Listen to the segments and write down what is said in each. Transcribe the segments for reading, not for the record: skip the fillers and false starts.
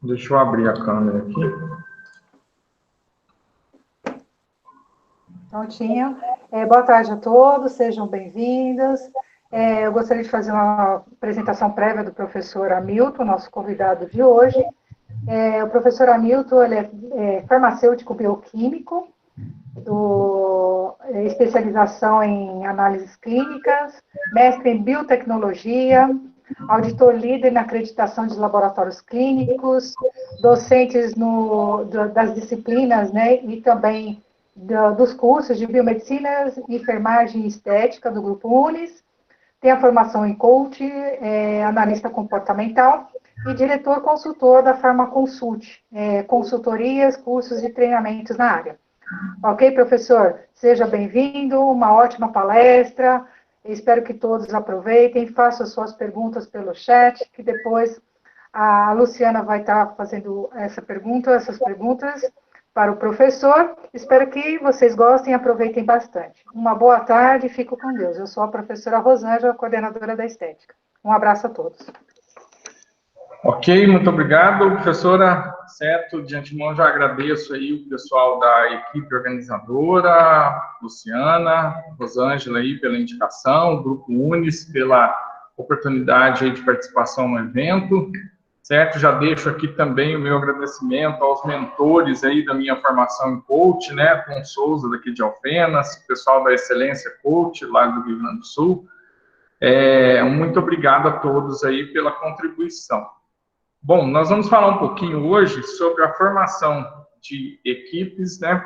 Deixa eu abrir a câmera aqui. Prontinho. Boa tarde a todos, sejam bem-vindos. Eu gostaria de fazer uma apresentação prévia do professor Hamilton, nosso convidado de hoje. O professor Hamilton ele é farmacêutico bioquímico, especialização em análises clínicas, mestre em biotecnologia, auditor líder na acreditação de laboratórios clínicos, docentes das disciplinas, né, e também dos cursos de biomedicina, enfermagem e estética do Grupo Unis, tem a formação em coach, analista comportamental e diretor consultor da Farmaconsult, consultorias, cursos e treinamentos na área. Ok, professor? Seja bem-vindo, uma ótima palestra, espero que todos aproveitem, façam suas perguntas pelo chat, que depois a Luciana vai estar fazendo essas perguntas para o professor. Espero que vocês gostem e aproveitem bastante. Uma boa tarde e fico com Deus. Eu sou a professora Rosângela, coordenadora da Estética. Um abraço a todos. Ok, muito obrigado, professora. Certo, de antemão já agradeço aí o pessoal da equipe organizadora, Luciana, Rosângela aí pela indicação, o Grupo Unis pela oportunidade aí de participação no evento. Certo? Já deixo aqui também o meu agradecimento aos mentores aí da minha formação em coach, né? Tom Souza, daqui de Alfenas, pessoal da Excelência Coach, lá do Rio Grande do Sul. Muito obrigado a todos aí pela contribuição. Bom, nós vamos falar um pouquinho hoje sobre a formação de equipes, né?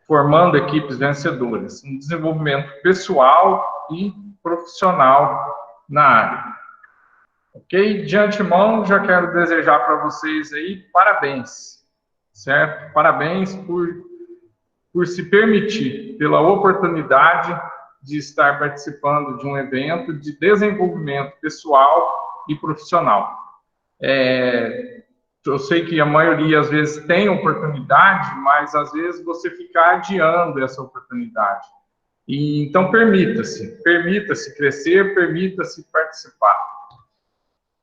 Formando equipes vencedoras, um desenvolvimento pessoal e profissional na área. Ok? De antemão, já quero desejar para vocês aí parabéns, certo? Parabéns por se permitir, pela oportunidade de estar participando de um evento de desenvolvimento pessoal e profissional. Eu sei que a maioria, às vezes, tem oportunidade, mas, às vezes, você fica adiando essa oportunidade. Então, permita-se crescer, permita-se participar.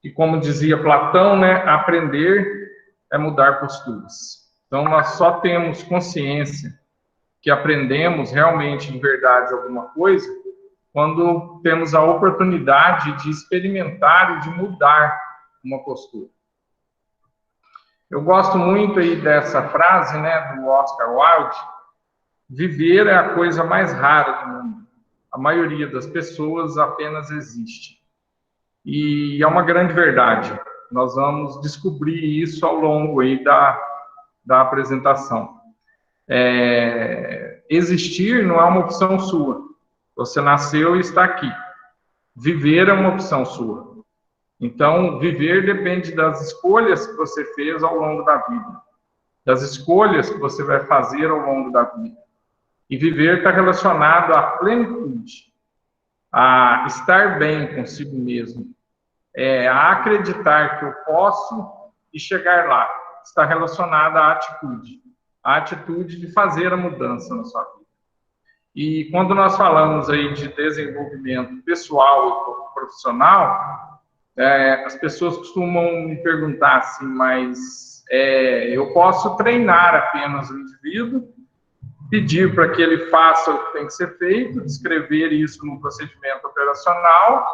E como dizia Platão, né, aprender é mudar posturas. Então, nós só temos consciência que aprendemos realmente de verdade alguma coisa quando temos a oportunidade de experimentar e de mudar uma postura. Eu gosto muito aí dessa frase, né, do Oscar Wilde: viver é a coisa mais rara do mundo. A maioria das pessoas apenas existe. E é uma grande verdade. Nós vamos descobrir isso ao longo aí da apresentação. Existir não é uma opção sua. Você nasceu e está aqui. Viver é uma opção sua. Então, viver depende das escolhas que você fez ao longo da vida, das escolhas que você vai fazer ao longo da vida. E viver está relacionado à plenitude, a estar bem consigo mesmo, a acreditar que eu posso e chegar lá. Está relacionada à atitude, a atitude de fazer a mudança na sua vida. E quando nós falamos aí de desenvolvimento pessoal e profissional, as pessoas costumam me perguntar assim, mas eu posso treinar apenas o indivíduo, pedir para que ele faça o que tem que ser feito, descrever isso no procedimento operacional,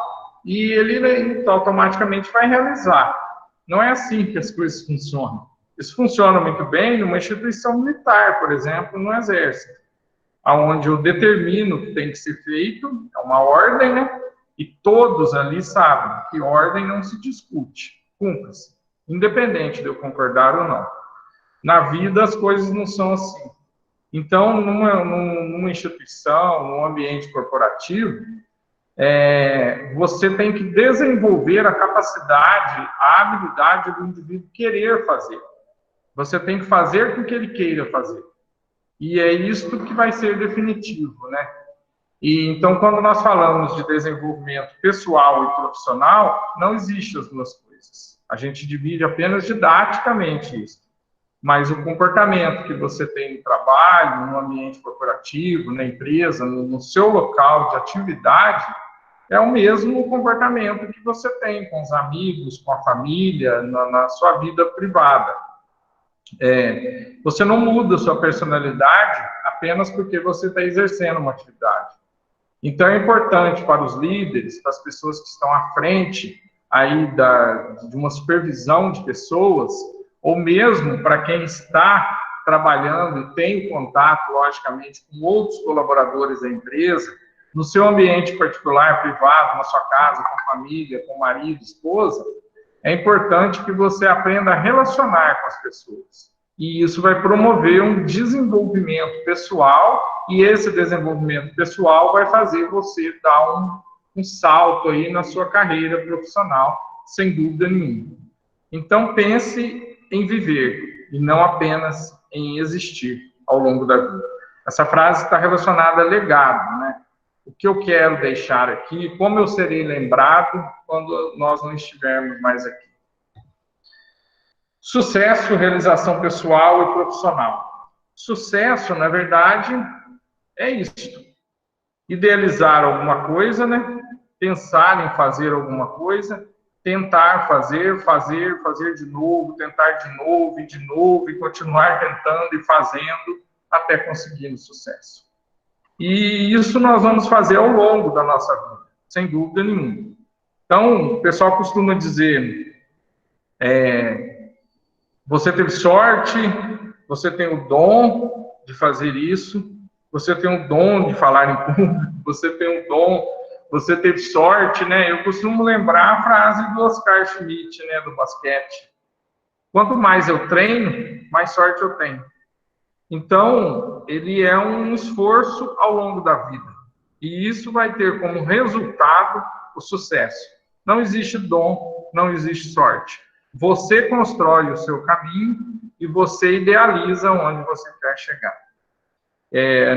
e ele automaticamente vai realizar. Não é assim que as coisas funcionam. Isso funciona muito bem numa instituição militar, por exemplo, no Exército, onde eu determino o que tem que ser feito, é uma ordem, né? E todos ali sabem que ordem não se discute, cumpre-se, independente de eu concordar ou não. Na vida, as coisas não são assim. Então, numa instituição, num ambiente corporativo, você tem que desenvolver a capacidade, a habilidade do indivíduo querer fazer. Você tem que fazer com que ele queira fazer. E é isto que vai ser definitivo, né? E então, quando nós falamos de desenvolvimento pessoal e profissional, não existe as duas coisas. A gente divide apenas didaticamente isso. Mas o comportamento que você tem no trabalho, no ambiente corporativo, na empresa, no seu local de atividade, é o mesmo comportamento que você tem com os amigos, com a família, na sua vida privada. Você não muda sua personalidade apenas porque você está exercendo uma atividade. Então, é importante para os líderes, para as pessoas que estão à frente aí de uma supervisão de pessoas, ou mesmo para quem está trabalhando e tem contato, logicamente, com outros colaboradores da empresa, no seu ambiente particular, privado, na sua casa, com a família, com o marido, esposa, é importante que você aprenda a relacionar com as pessoas. E isso vai promover um desenvolvimento pessoal, e esse desenvolvimento pessoal vai fazer você dar um salto aí na sua carreira profissional, sem dúvida nenhuma. Então, pense em viver, e não apenas em existir ao longo da vida. Essa frase está relacionada a legado, né? O que eu quero deixar aqui, como eu serei lembrado quando nós não estivermos mais aqui. Sucesso, realização pessoal e profissional. Sucesso, na verdade, é isso. Idealizar alguma coisa, né? Pensar em fazer alguma coisa, tentar fazer de novo, tentar de novo, e continuar tentando e fazendo até conseguir o sucesso. E isso nós vamos fazer ao longo da nossa vida, sem dúvida nenhuma. Então, o pessoal costuma dizer, você teve sorte, você tem o dom de fazer isso, você tem o dom de falar em público, você tem o dom, você teve sorte, né? Eu costumo lembrar a frase do Oscar Schmidt, né, do basquete. Quanto mais eu treino, mais sorte eu tenho. Então, ele é um esforço ao longo da vida. E isso vai ter como resultado o sucesso. Não existe dom, não existe sorte. Você constrói o seu caminho e você idealiza onde você quer chegar.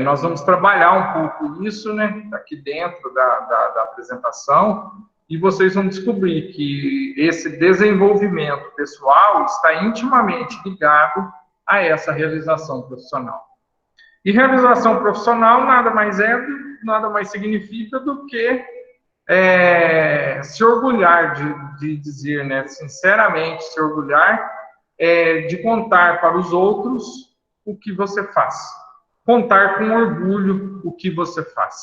Nós vamos trabalhar um pouco isso, né, aqui dentro da apresentação, e vocês vão descobrir que esse desenvolvimento pessoal está intimamente ligado a essa realização profissional. E realização profissional nada mais significa do que se orgulhar de dizer, né, sinceramente, se orgulhar de contar para os outros o que você faz. Contar com orgulho o que você faz.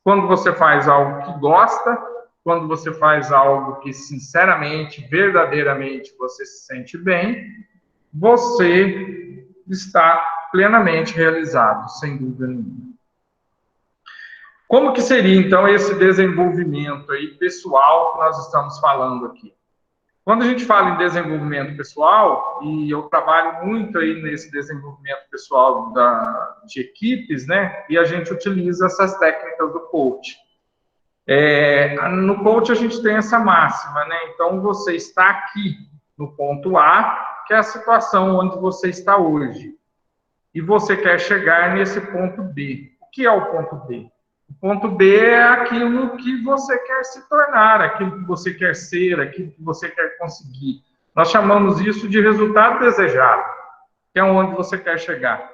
Quando você faz algo que gosta, quando você faz algo que sinceramente, verdadeiramente você se sente bem, você está plenamente realizado, sem dúvida nenhuma. Como que seria, então, esse desenvolvimento aí pessoal que nós estamos falando aqui? Quando a gente fala em desenvolvimento pessoal, e eu trabalho muito aí nesse desenvolvimento pessoal de equipes, né? E a gente utiliza essas técnicas do coach. No coach a gente tem essa máxima, né? Então, você está aqui no ponto A, que é a situação onde você está hoje. E você quer chegar nesse ponto B. O que é o ponto B? O ponto B é aquilo que você quer se tornar, aquilo que você quer ser, aquilo que você quer conseguir. Nós chamamos isso de resultado desejado, que é onde você quer chegar.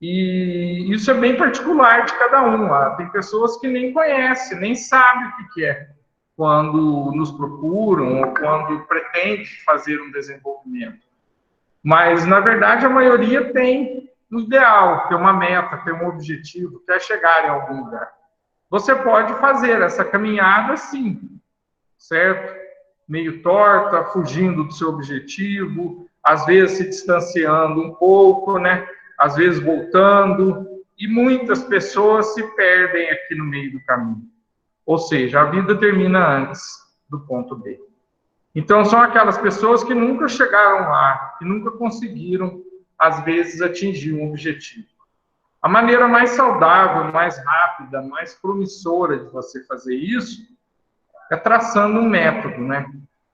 E isso é bem particular de cada um. Tem pessoas que nem conhecem, nem sabem o que é quando nos procuram ou quando pretende fazer um desenvolvimento. Mas, na verdade, a maioria tem um ideal, tem uma meta, tem um objetivo, quer chegar em algum lugar. Você pode fazer essa caminhada, sim, certo? Meio torta, fugindo do seu objetivo, às vezes se distanciando um pouco, né? Às vezes voltando, e muitas pessoas se perdem aqui no meio do caminho. Ou seja, a vida termina antes do ponto B. Então, são aquelas pessoas que nunca chegaram lá, que nunca conseguiram, às vezes, atingir um objetivo. A maneira mais saudável, mais rápida, mais promissora de você fazer isso é traçando um método, né?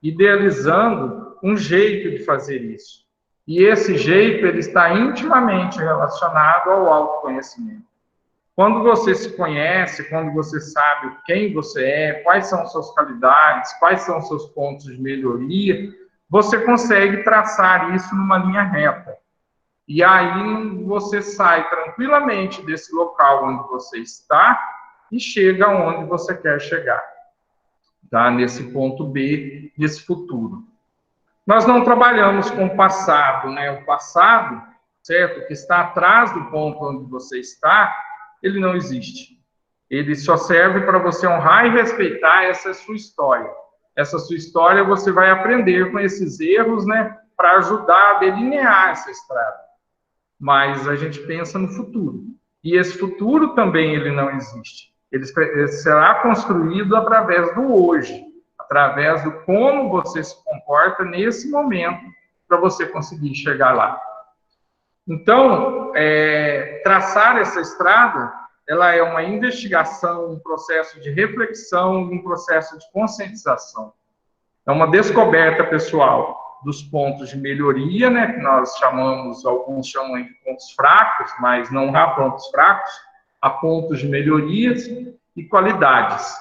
Idealizando um jeito de fazer isso. E esse jeito, ele está intimamente relacionado ao autoconhecimento. Quando você se conhece, quando você sabe quem você é, quais são suas qualidades, quais são seus pontos de melhoria, você consegue traçar isso numa linha reta. E aí você sai tranquilamente desse local onde você está e chega onde você quer chegar, tá? Nesse ponto B, nesse futuro. Nós não trabalhamos com o passado, né? O passado, certo? Que está atrás do ponto onde você está, ele não existe. Ele só serve para você honrar e respeitar essa sua história. Essa sua história você vai aprender com esses erros, né? Para ajudar a delinear essa estrada. Mas a gente pensa no futuro. E esse futuro também ele não existe. Ele será construído através do hoje, através do como você se comporta nesse momento para você conseguir chegar lá. Então, traçar essa estrada, ela é uma investigação, um processo de reflexão, um processo de conscientização. É uma descoberta pessoal dos pontos de melhoria, né, que nós chamamos, alguns chamam de pontos fracos, mas não há pontos fracos, há pontos de melhorias e qualidades.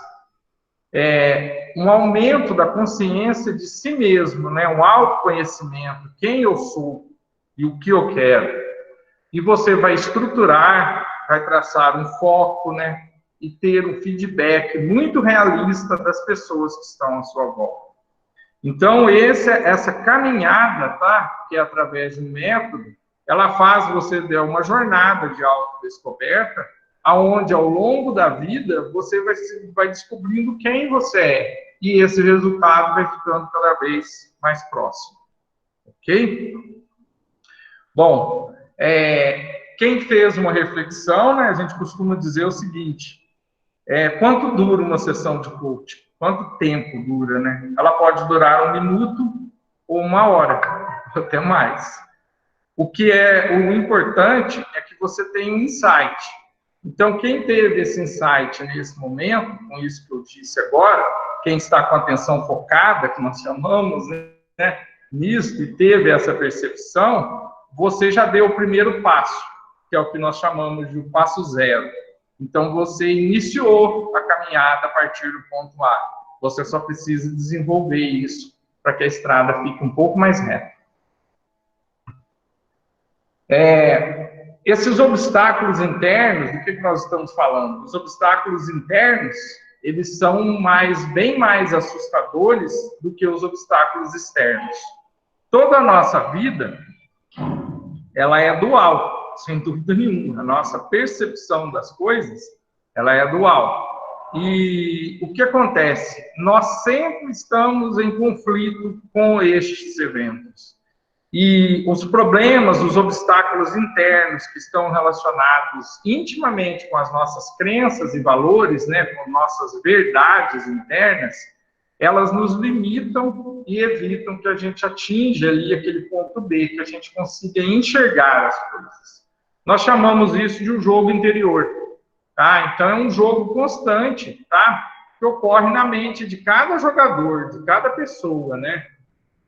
Um aumento da consciência de si mesmo, né, um autoconhecimento, quem eu sou e o que eu quero. E você vai estruturar, vai traçar um foco, né, e ter um feedback muito realista das pessoas que estão à sua volta. Então, essa caminhada, tá? Que é através de um método, ela faz você dar uma jornada de autodescoberta, aonde ao longo da vida você vai descobrindo quem você é. E esse resultado vai ficando cada vez mais próximo. Ok? Bom, quem fez uma reflexão, né, a gente costuma dizer o seguinte, quanto dura uma sessão de coaching? Quanto tempo dura, né? Ela pode durar 1 minuto ou 1 hora, até mais. O importante é que você tenha um insight. Então, quem teve esse insight nesse momento, com isso que eu disse agora, quem está com a atenção focada, que nós chamamos, né, nisso, e teve essa percepção, você já deu o primeiro passo, que é o que nós chamamos de passo zero. Então, você iniciou a caminhada a partir do ponto A. Você só precisa desenvolver isso para que a estrada fique um pouco mais reta. Esses obstáculos internos, do que nós estamos falando? Os obstáculos internos, eles são bem mais assustadores do que os obstáculos externos. Toda a nossa vida, ela é dual. Sem dúvida nenhuma, a nossa percepção das coisas, ela é dual. E o que acontece? Nós sempre estamos em conflito com estes eventos. E os problemas, os obstáculos internos que estão relacionados intimamente com as nossas crenças e valores, né, com nossas verdades internas, elas nos limitam e evitam que a gente atinja ali aquele ponto B, que a gente consiga enxergar as coisas. Nós chamamos isso de um jogo interior, tá? Então, é um jogo constante, tá? Que ocorre na mente de cada jogador, de cada pessoa, né?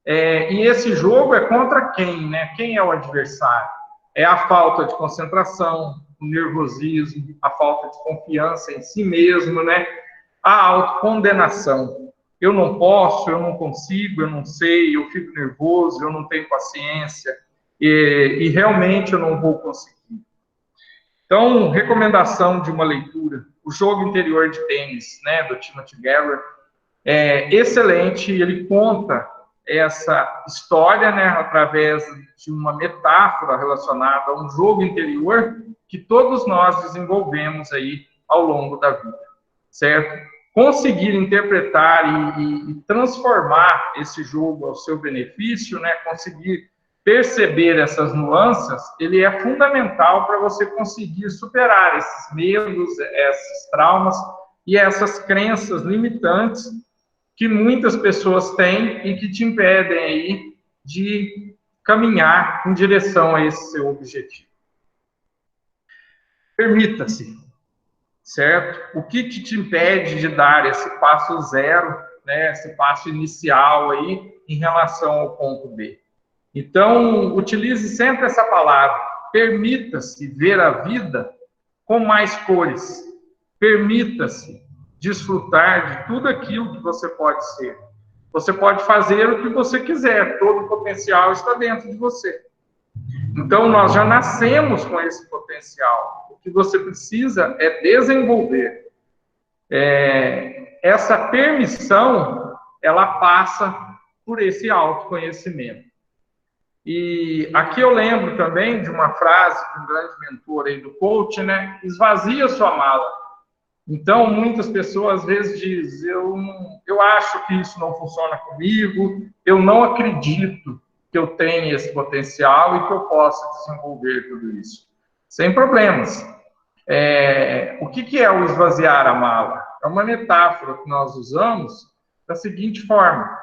E esse jogo é contra quem, né? Quem é o adversário? É a falta de concentração, o nervosismo, a falta de confiança em si mesmo, né? A autocondenação. Eu não posso, eu não consigo, eu não sei, eu fico nervoso, eu não tenho paciência, e realmente eu não vou conseguir. Então, recomendação de uma leitura, O Jogo Interior de Tênis, né, do Timothy Garrett, é excelente, ele conta essa história, né, através de uma metáfora relacionada a um jogo interior que todos nós desenvolvemos aí ao longo da vida, certo? Conseguir interpretar e transformar esse jogo ao seu benefício, né, conseguir perceber essas nuances, ele é fundamental para você conseguir superar esses medos, esses traumas e essas crenças limitantes que muitas pessoas têm e que te impedem aí de caminhar em direção a esse seu objetivo. Permita-se, certo? O que te impede de dar esse passo zero, né, esse passo inicial aí em relação ao ponto B? Então, utilize sempre essa palavra. Permita-se ver a vida com mais cores. Permita-se desfrutar de tudo aquilo que você pode ser. Você pode fazer o que você quiser. Todo o potencial está dentro de você. Então, nós já nascemos com esse potencial. O que você precisa é desenvolver. essa permissão, ela passa por esse autoconhecimento. E aqui eu lembro também de uma frase de um grande mentor aí do coach, né? Esvazia sua mala. Então, muitas pessoas às vezes dizem, eu acho que isso não funciona comigo, eu não acredito que eu tenha esse potencial e que eu possa desenvolver tudo isso. Sem problemas. O que é o esvaziar a mala? É uma metáfora que nós usamos da seguinte forma: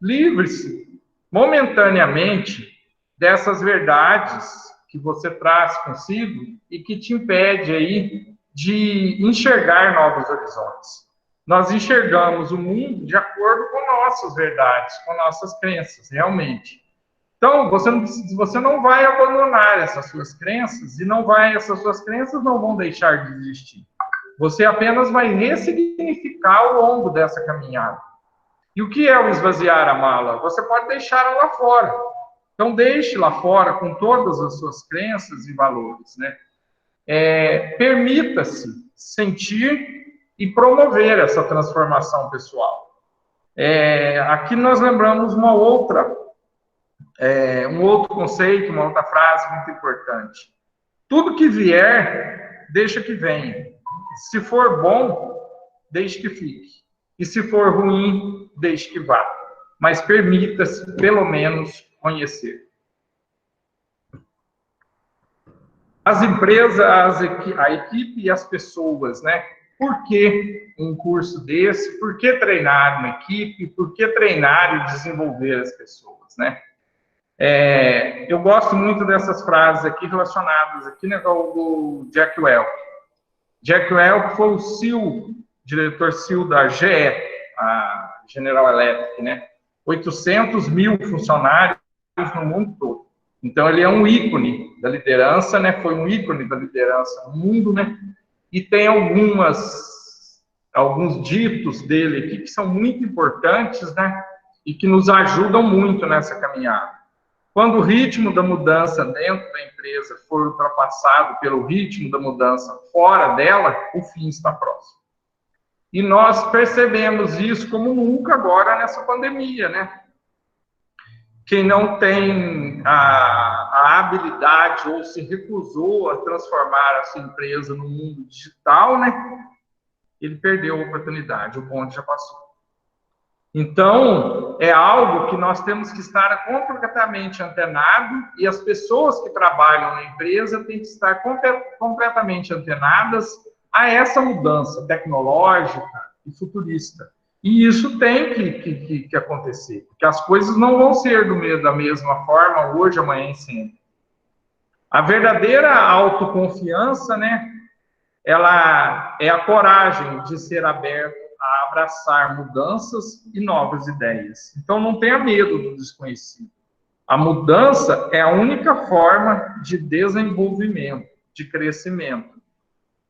livre-se momentaneamente dessas verdades que você traz consigo e que te impede aí de enxergar novos horizontes. Nós enxergamos o mundo de acordo com nossas verdades, com nossas crenças, realmente. Então, você não vai abandonar essas suas crenças essas suas crenças não vão deixar de existir. Você apenas vai ressignificar ao longo dessa caminhada. E o que é o esvaziar a mala? Você pode deixá-la lá fora. Então, deixe lá fora com todas as suas crenças e valores, né? Permita-se sentir e promover essa transformação pessoal. Aqui nós lembramos um outro conceito, uma outra frase muito importante. Tudo que vier, deixa que venha. Se for bom, deixe que fique. E se for ruim, deixe que vá. Mas permita-se, pelo menos, conhecer. As empresas, a equipe e as pessoas, né? Por que um curso desse? Por que treinar uma equipe? Por que treinar e desenvolver as pessoas, né? Eu gosto muito dessas frases aqui relacionadas aqui, né, do Jack Welch. Jack Welch foi o CEO, diretor CEO da GE, a General Electric, né? 800 mil funcionários no mundo todo. Então, ele é um ícone da liderança, né? Foi um ícone da liderança no mundo, né? E tem alguns ditos dele aqui que são muito importantes, né? E que nos ajudam muito nessa caminhada. Quando o ritmo da mudança dentro da empresa for ultrapassado pelo ritmo da mudança fora dela, o fim está próximo. E nós percebemos isso como nunca agora nessa pandemia, né? Quem não tem a habilidade ou se recusou a transformar a sua empresa no mundo digital, né? Ele perdeu a oportunidade, o bonde já passou. Então, é algo que nós temos que estar completamente antenado e as pessoas que trabalham na empresa têm que estar completamente antenadas a essa mudança tecnológica e futurista. E isso tem que acontecer, porque as coisas não vão ser da mesma forma hoje, amanhã e sempre. A verdadeira autoconfiança, né, ela é a coragem de ser aberto a abraçar mudanças e novas ideias. Então, não tenha medo do desconhecido. A mudança é a única forma de desenvolvimento, de crescimento.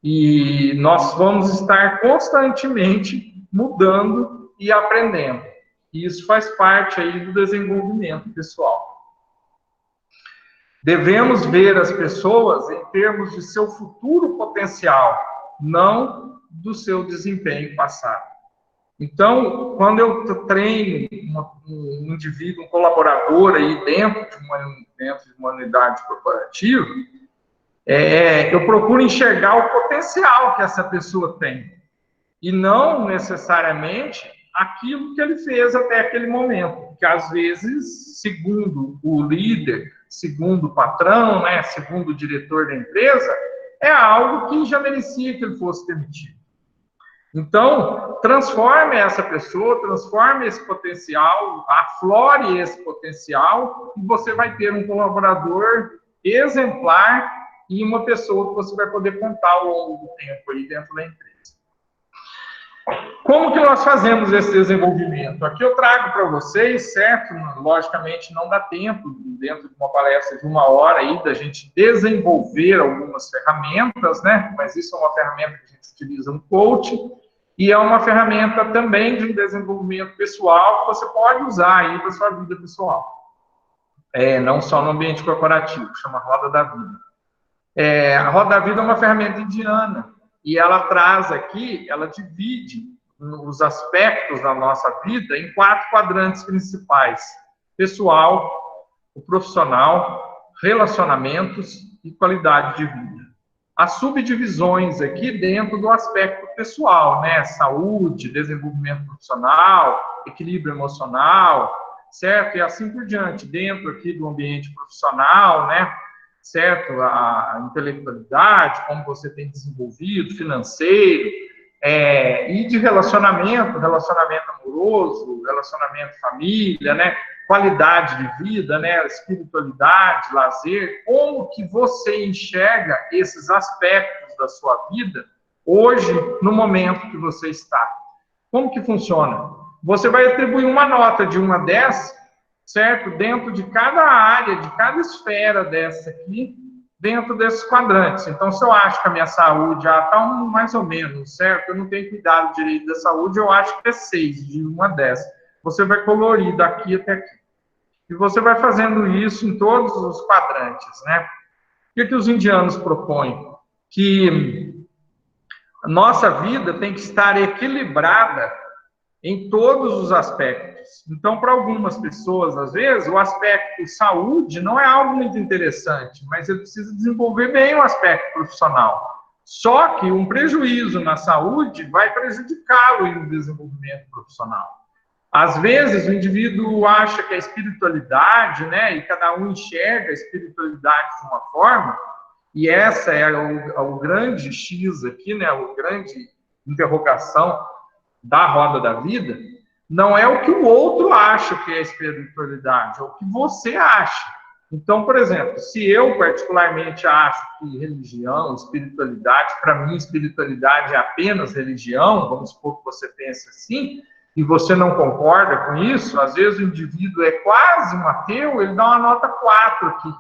E nós vamos estar constantemente mudando e aprendendo. E isso faz parte aí do desenvolvimento pessoal. Devemos ver as pessoas em termos de seu futuro potencial, não do seu desempenho passado. Então, quando eu treino um indivíduo, um colaborador aí dentro de uma unidade corporativa, eu procuro enxergar o potencial que essa pessoa tem e não necessariamente aquilo que ele fez até aquele momento, porque às vezes, segundo o líder, segundo o patrão, né, segundo o diretor da empresa, é algo que já merecia que ele fosse demitido. Então, transforme essa pessoa, transforme esse potencial, aflore esse potencial e você vai ter um colaborador exemplar e uma pessoa que você vai poder contar ao longo do tempo aí dentro da empresa. Como que nós fazemos esse desenvolvimento? Aqui eu trago para vocês, certo? Logicamente não dá tempo, dentro de uma palestra de 1 hora aí, da gente desenvolver algumas ferramentas, né? Mas isso é uma ferramenta que a gente utiliza no coaching e é uma ferramenta também de um desenvolvimento pessoal que você pode usar aí para a sua vida pessoal. Não só no ambiente corporativo, chama Roda da Vida. A Roda da Vida é uma ferramenta indiana. E ela traz aqui, ela divide os aspectos da nossa vida em 4 quadrantes principais: pessoal, o profissional, relacionamentos e qualidade de vida. As subdivisões aqui dentro do aspecto pessoal, né? Saúde, desenvolvimento profissional, equilíbrio emocional, certo? E assim por diante, dentro aqui do ambiente profissional, né? Certo? A intelectualidade, como você tem desenvolvido, financeiro, e de relacionamento amoroso, relacionamento família, né? Qualidade de vida, né? Espiritualidade, lazer, como que você enxerga esses aspectos da sua vida hoje, no momento que você está? Como que funciona? Você vai atribuir uma nota de 1 a 10, certo? Dentro de cada área, de cada esfera dessa aqui, dentro desses quadrantes. Então, se eu acho que a minha saúde já está mais ou menos, certo? Eu não tenho cuidado direito da saúde, eu acho que é 6, de 1 a 10. Você vai colorir daqui até aqui. E você vai fazendo isso em todos os quadrantes, né? O que os indianos propõem? Que a nossa vida tem que estar equilibrada em todos os aspectos. Então, para algumas pessoas, às vezes, o aspecto saúde não é algo muito interessante, mas ele precisa desenvolver bem o aspecto profissional. Só que um prejuízo na saúde vai prejudicá-lo no desenvolvimento profissional. Às vezes, o indivíduo acha que a espiritualidade, né, e cada um enxerga a espiritualidade de uma forma, e essa é o grande X aqui, né, a grande interrogação da roda da vida, não é o que o outro acha que é espiritualidade, é o que você acha. Então, por exemplo, se eu particularmente acho que religião, espiritualidade, para mim espiritualidade é apenas religião, vamos supor que você pense assim, e você não concorda com isso, às vezes o indivíduo é quase um ateu, ele dá uma nota 4 aqui.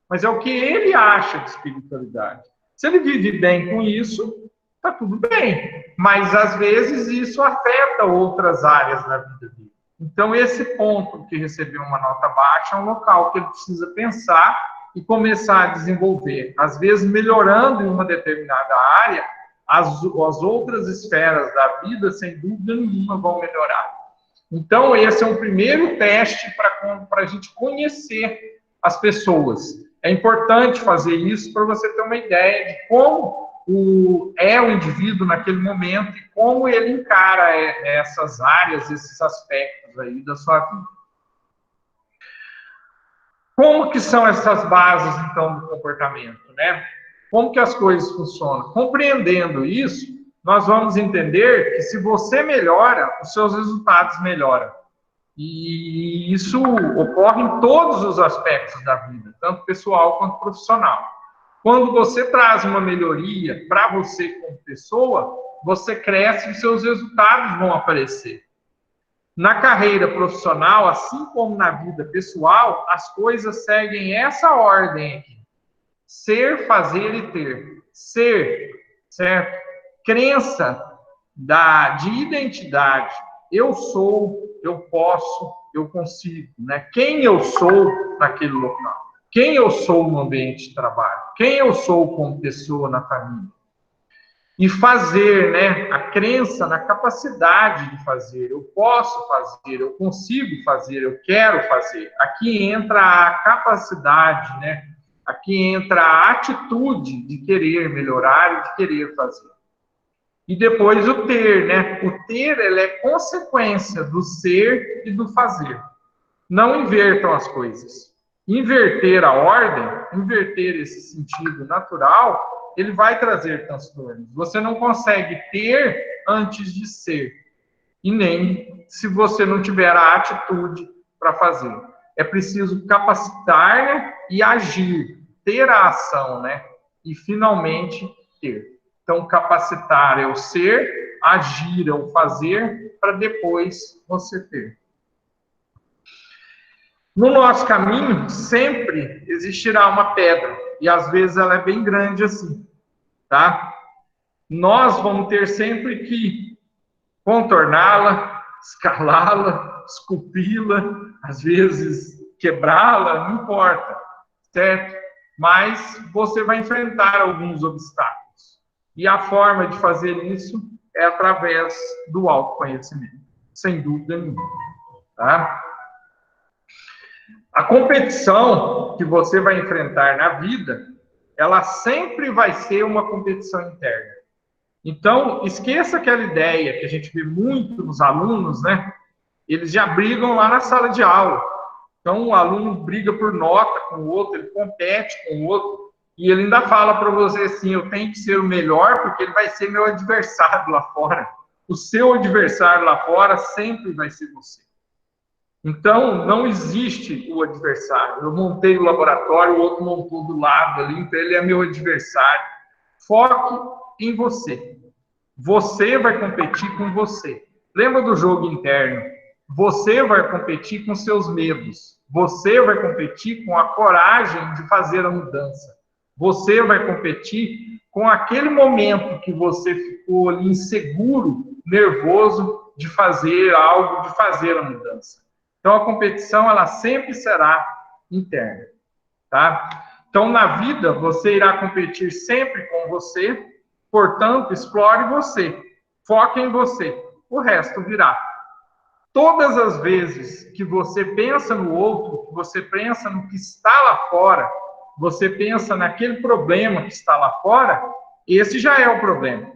Mas é o que ele acha de espiritualidade. Se ele vive bem com isso, está tudo bem. Mas, às vezes, isso afeta outras áreas da vida dele. Então, esse ponto que recebeu uma nota baixa é um local que ele precisa pensar e começar a desenvolver. Às vezes, melhorando em uma determinada área, as outras esferas da vida, sem dúvida nenhuma, vão melhorar. Então, esse é um primeiro teste para a gente conhecer as pessoas. É importante fazer isso para você ter uma ideia de como o indivíduo naquele momento e como ele encara essas áreas, esses aspectos aí da sua vida. Como que são essas bases, então, do comportamento, né? Como que as coisas funcionam? Compreendendo isso, nós vamos entender que se você melhora, os seus resultados melhoram. E isso ocorre em todos os aspectos da vida, tanto pessoal quanto profissional. Quando você traz uma melhoria para você como pessoa, você cresce e seus resultados vão aparecer. Na carreira profissional, assim como na vida pessoal, as coisas seguem essa ordem aqui. Ser, fazer e ter. Ser, certo? Crença de identidade. Eu sou, eu posso, eu consigo, né? Quem eu sou naquele local. Quem eu sou no ambiente de trabalho. Quem eu sou como pessoa na família. E fazer, né? A crença na capacidade de fazer. Eu posso fazer, eu consigo fazer, eu quero fazer. Aqui entra a capacidade, né? Aqui entra a atitude de querer melhorar e de querer fazer. E depois o ter, né? O ter, ele é consequência do ser e do fazer. Não invertam as coisas. Inverter a ordem, inverter esse sentido natural, ele vai trazer transtornos. Você não consegue ter antes de ser. E nem se você não tiver a atitude para fazer. É preciso capacitar, né, e agir. Ter a ação, né? E finalmente ter. Então, capacitar é o ser, agir é o fazer, para depois você ter. No nosso caminho, sempre existirá uma pedra, e às vezes ela é bem grande assim, tá? Nós vamos ter sempre que contorná-la, escalá-la, esculpi-la, às vezes quebrá-la, não importa, certo? Mas você vai enfrentar alguns obstáculos. E a forma de fazer isso é através do autoconhecimento, sem dúvida nenhuma. Tá? A competição que você vai enfrentar na vida, ela sempre vai ser uma competição interna. Então, esqueça aquela ideia que a gente vê muito nos alunos, né? Eles já brigam lá na sala de aula. Então, o aluno briga por nota com o outro, ele compete com o outro, e ele ainda fala para você assim, eu tenho que ser o melhor, porque ele vai ser meu adversário lá fora. O seu adversário lá fora sempre vai ser você. Então, não existe o adversário. Eu montei o laboratório, o outro montou do lado ali, então ele é meu adversário. Foque em você. Você vai competir com você. Lembra do jogo interno? Você vai competir com seus medos. Você vai competir com a coragem de fazer a mudança. Você vai competir com aquele momento que você ficou ali inseguro, nervoso de fazer algo, de fazer a mudança. Então, a competição, ela sempre será interna, tá? Então, na vida, você irá competir sempre com você, portanto, explore você, foque em você, o resto virá. Todas as vezes que você pensa no outro, você pensa no que está lá fora, você pensa naquele problema que está lá fora, esse já é o problema.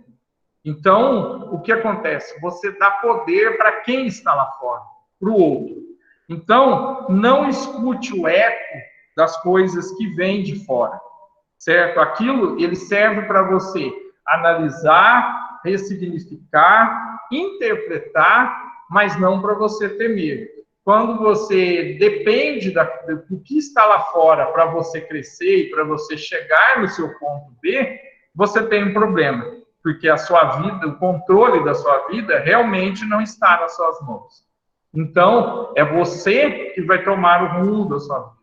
Então, o que acontece? Você dá poder para quem está lá fora, para o outro. Então, não escute o eco das coisas que vêm de fora, certo? Aquilo, ele serve para você analisar, ressignificar, interpretar, mas não para você temer. Quando você depende do que está lá fora para você crescer e para você chegar no seu ponto B, você tem um problema, porque a sua vida, o controle da sua vida realmente não está nas suas mãos. Então, é você que vai tomar o rumo da sua vida.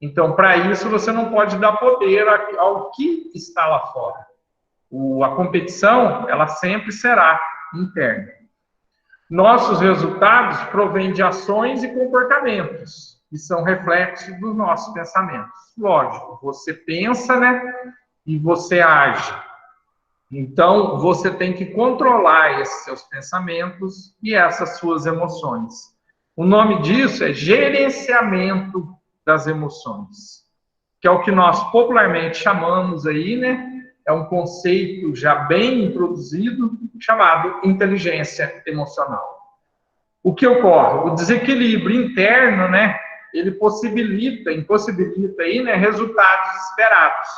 Então, para isso, você não pode dar poder ao que está lá fora. A competição, ela sempre será interna. Nossos resultados provêm de ações e comportamentos, que são reflexos dos nossos pensamentos. Lógico, você pensa, né? E você age. Então, você tem que controlar esses seus pensamentos e essas suas emoções. O nome disso é gerenciamento das emoções, que é o que nós popularmente chamamos aí, né? É um conceito já bem introduzido, chamado inteligência emocional. O que ocorre? O desequilíbrio interno, né? Ele impossibilita aí, né, resultados esperados.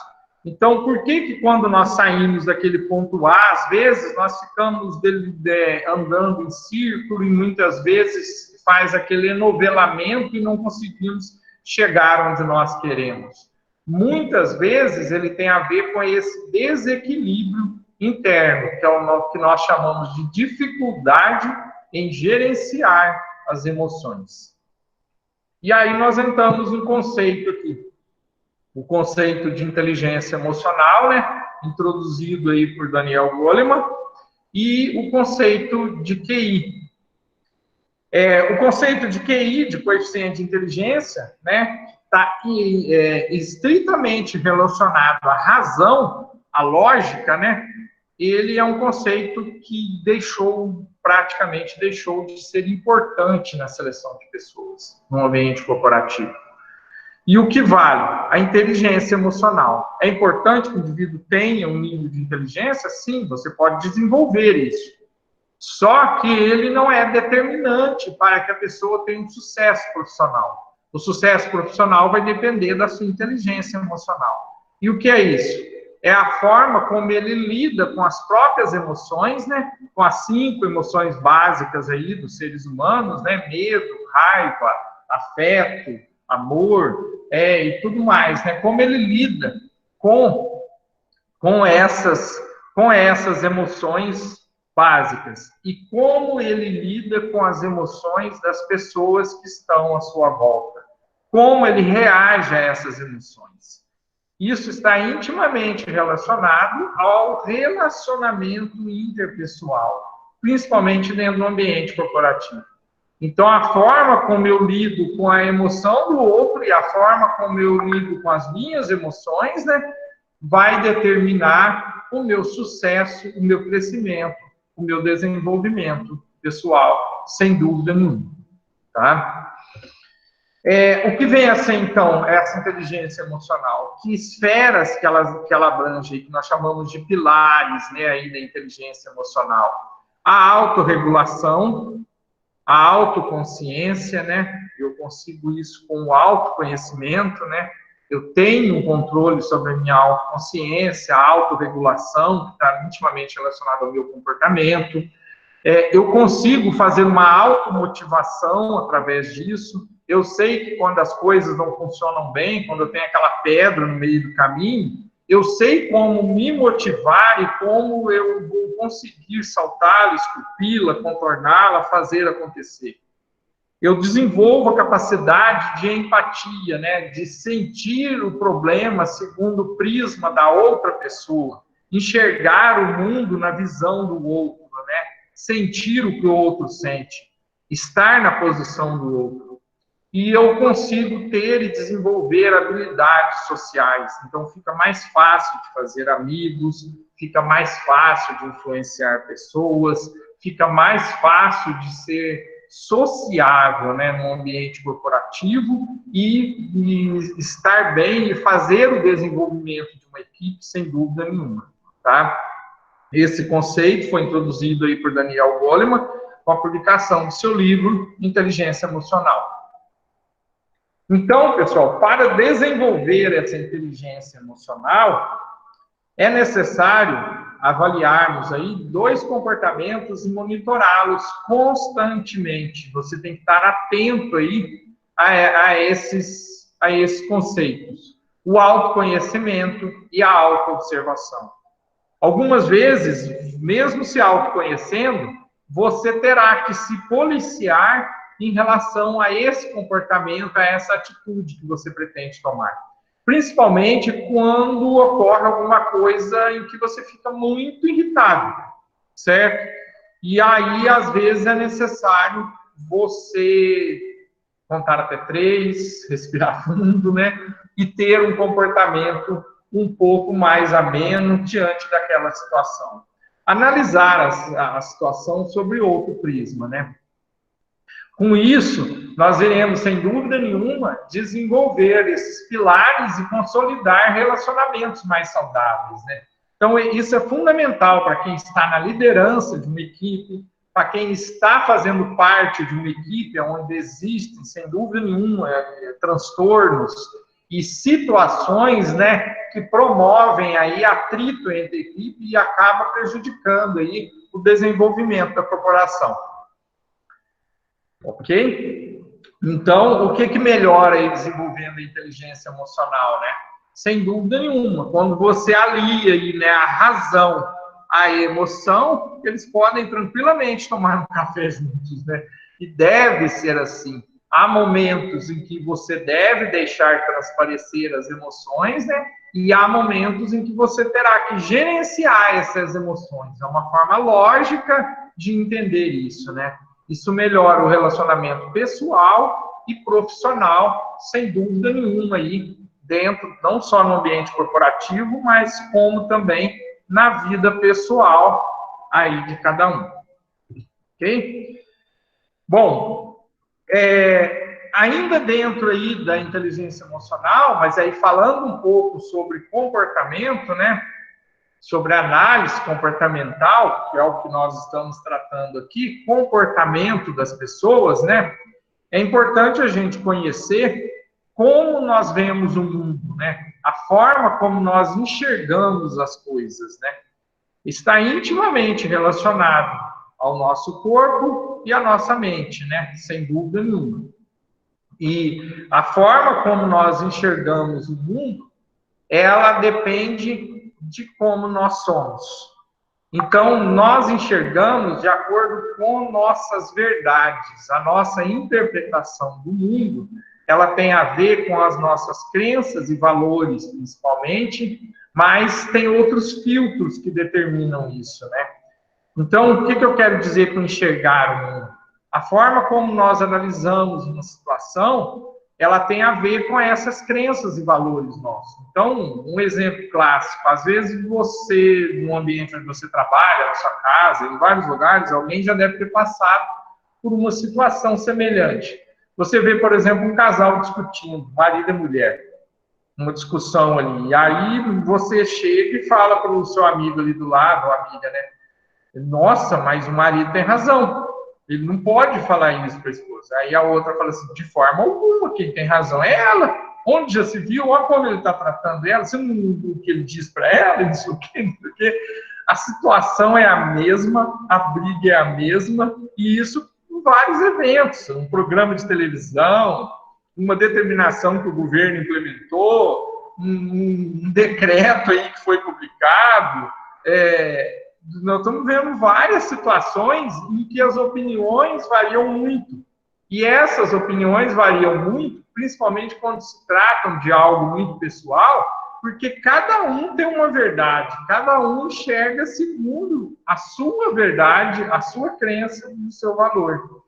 Então, por que quando nós saímos daquele ponto A, às vezes nós ficamos andando em círculo e muitas vezes faz aquele enovelamento e não conseguimos chegar onde nós queremos? Muitas vezes ele tem a ver com esse desequilíbrio interno, que é o que nós chamamos de dificuldade em gerenciar as emoções. E aí nós entramos no conceito aqui. O conceito de inteligência emocional, né, introduzido aí por Daniel Goleman, e o conceito de QI. O conceito de QI, de coeficiente de inteligência, né, está estritamente relacionado à razão, à lógica, né? Ele é um conceito que praticamente deixou de ser importante na seleção de pessoas no ambiente corporativo. E o que vale? A inteligência emocional. É importante que o indivíduo tenha um nível de inteligência? Sim, você pode desenvolver isso. Só que ele não é determinante para que a pessoa tenha um sucesso profissional. O sucesso profissional vai depender da sua inteligência emocional. E o que é isso? É a forma como ele lida com as próprias emoções, né? Com as 5 emoções básicas aí dos seres humanos, né? Medo, raiva, afeto, amor, e tudo mais, né? Como ele lida com essas emoções básicas e como ele lida com as emoções das pessoas que estão à sua volta, como ele reage a essas emoções. Isso está intimamente relacionado ao relacionamento interpessoal, principalmente dentro do ambiente corporativo. Então, a forma como eu lido com a emoção do outro e a forma como eu lido com as minhas emoções, né, vai determinar o meu sucesso, o meu crescimento, o meu desenvolvimento pessoal, sem dúvida nenhuma. Tá? O que vem a ser, então, essa inteligência emocional? Que esferas que ela abrange, que nós chamamos de pilares, né, aí da inteligência emocional? A autorregulação, a autoconsciência, né? Eu consigo isso com o autoconhecimento, né? Eu tenho um controle sobre a minha autoconsciência, a autorregulação, que está intimamente relacionada ao meu comportamento. Eu consigo fazer uma automotivação através disso. Eu sei que quando as coisas não funcionam bem, quando eu tenho aquela pedra no meio do caminho, eu sei como me motivar e como eu vou conseguir saltá-la, esculpi-la, contorná-la, fazer acontecer. Eu desenvolvo a capacidade de empatia, né, de sentir o problema segundo o prisma da outra pessoa, enxergar o mundo na visão do outro, né, sentir o que o outro sente, estar na posição do outro. E eu consigo ter e desenvolver habilidades sociais. Então, fica mais fácil de fazer amigos, fica mais fácil de influenciar pessoas, fica mais fácil de ser sociável, né, no ambiente corporativo e estar bem e fazer o desenvolvimento de uma equipe, sem dúvida nenhuma. Tá? Esse conceito foi introduzido aí por Daniel Goleman com a publicação do seu livro Inteligência Emocional. Então, pessoal, para desenvolver essa inteligência emocional, é necessário avaliarmos aí 2 comportamentos e monitorá-los constantemente. Você tem que estar atento aí a esses conceitos. O autoconhecimento e a autoobservação. Algumas vezes, mesmo se autoconhecendo, você terá que se policiar em relação a esse comportamento, a essa atitude que você pretende tomar. Principalmente quando ocorre alguma coisa em que você fica muito irritado, certo? E aí, às vezes, é necessário você contar até 3, respirar fundo, né? E ter um comportamento um pouco mais ameno diante daquela situação. Analisar a situação sobre outro prisma, né? Com isso, nós iremos, sem dúvida nenhuma, desenvolver esses pilares e consolidar relacionamentos mais saudáveis, né? Então, isso é fundamental para quem está na liderança de uma equipe, para quem está fazendo parte de uma equipe onde existem, sem dúvida nenhuma, transtornos e situações, né, que promovem aí atrito entre a equipe e acaba prejudicando aí o desenvolvimento da corporação. Ok? Então, o que melhora aí desenvolvendo a inteligência emocional, né? Sem dúvida nenhuma, quando você alia aí, né, a razão à emoção, eles podem tranquilamente tomar um café juntos, né? E deve ser assim. Há momentos em que você deve deixar transparecer as emoções, né? E há momentos em que você terá que gerenciar essas emoções. É uma forma lógica de entender isso, né? Isso melhora o relacionamento pessoal e profissional, sem dúvida nenhuma, aí dentro, não só no ambiente corporativo, mas como também na vida pessoal aí de cada um. Ok? Bom, ainda dentro aí da inteligência emocional, mas aí falando um pouco sobre comportamento, né? Sobre análise comportamental, que é o que nós estamos tratando aqui, comportamento das pessoas, né? É importante a gente conhecer como nós vemos o mundo, né? A forma como nós enxergamos as coisas, né? Está intimamente relacionado ao nosso corpo e à nossa mente, né? Sem dúvida nenhuma. E a forma como nós enxergamos o mundo, ela depende de como nós somos. Então, nós enxergamos de acordo com nossas verdades. A nossa interpretação do mundo, ela tem a ver com as nossas crenças e valores, principalmente, mas tem outros filtros que determinam isso, né? Então, o que eu quero dizer com enxergar o mundo? A forma como nós analisamos uma situação ela tem a ver com essas crenças e valores nossos. Então, um exemplo clássico, às vezes você, no ambiente onde você trabalha, na sua casa, em vários lugares, alguém já deve ter passado por uma situação semelhante. Você vê, por exemplo, um casal discutindo, marido e mulher, uma discussão ali, e aí você chega e fala para o seu amigo ali do lado, ou amiga, né? Nossa, mas o marido tem razão. Ele não pode falar isso para a esposa. Aí a outra fala assim, de forma alguma, quem tem razão é ela. Onde já se viu, olha como ele está tratando ela, você não viu o que ele diz para ela, não sei o quê, não sei o quê. A situação é a mesma, a briga é a mesma, e isso em vários eventos, um programa de televisão, uma determinação que o governo implementou, um decreto aí que foi publicado, nós estamos vendo várias situações em que as opiniões variam muito. E essas opiniões variam muito, principalmente quando se tratam de algo muito pessoal, porque cada um tem uma verdade, cada um enxerga segundo a sua verdade, a sua crença e o seu valor.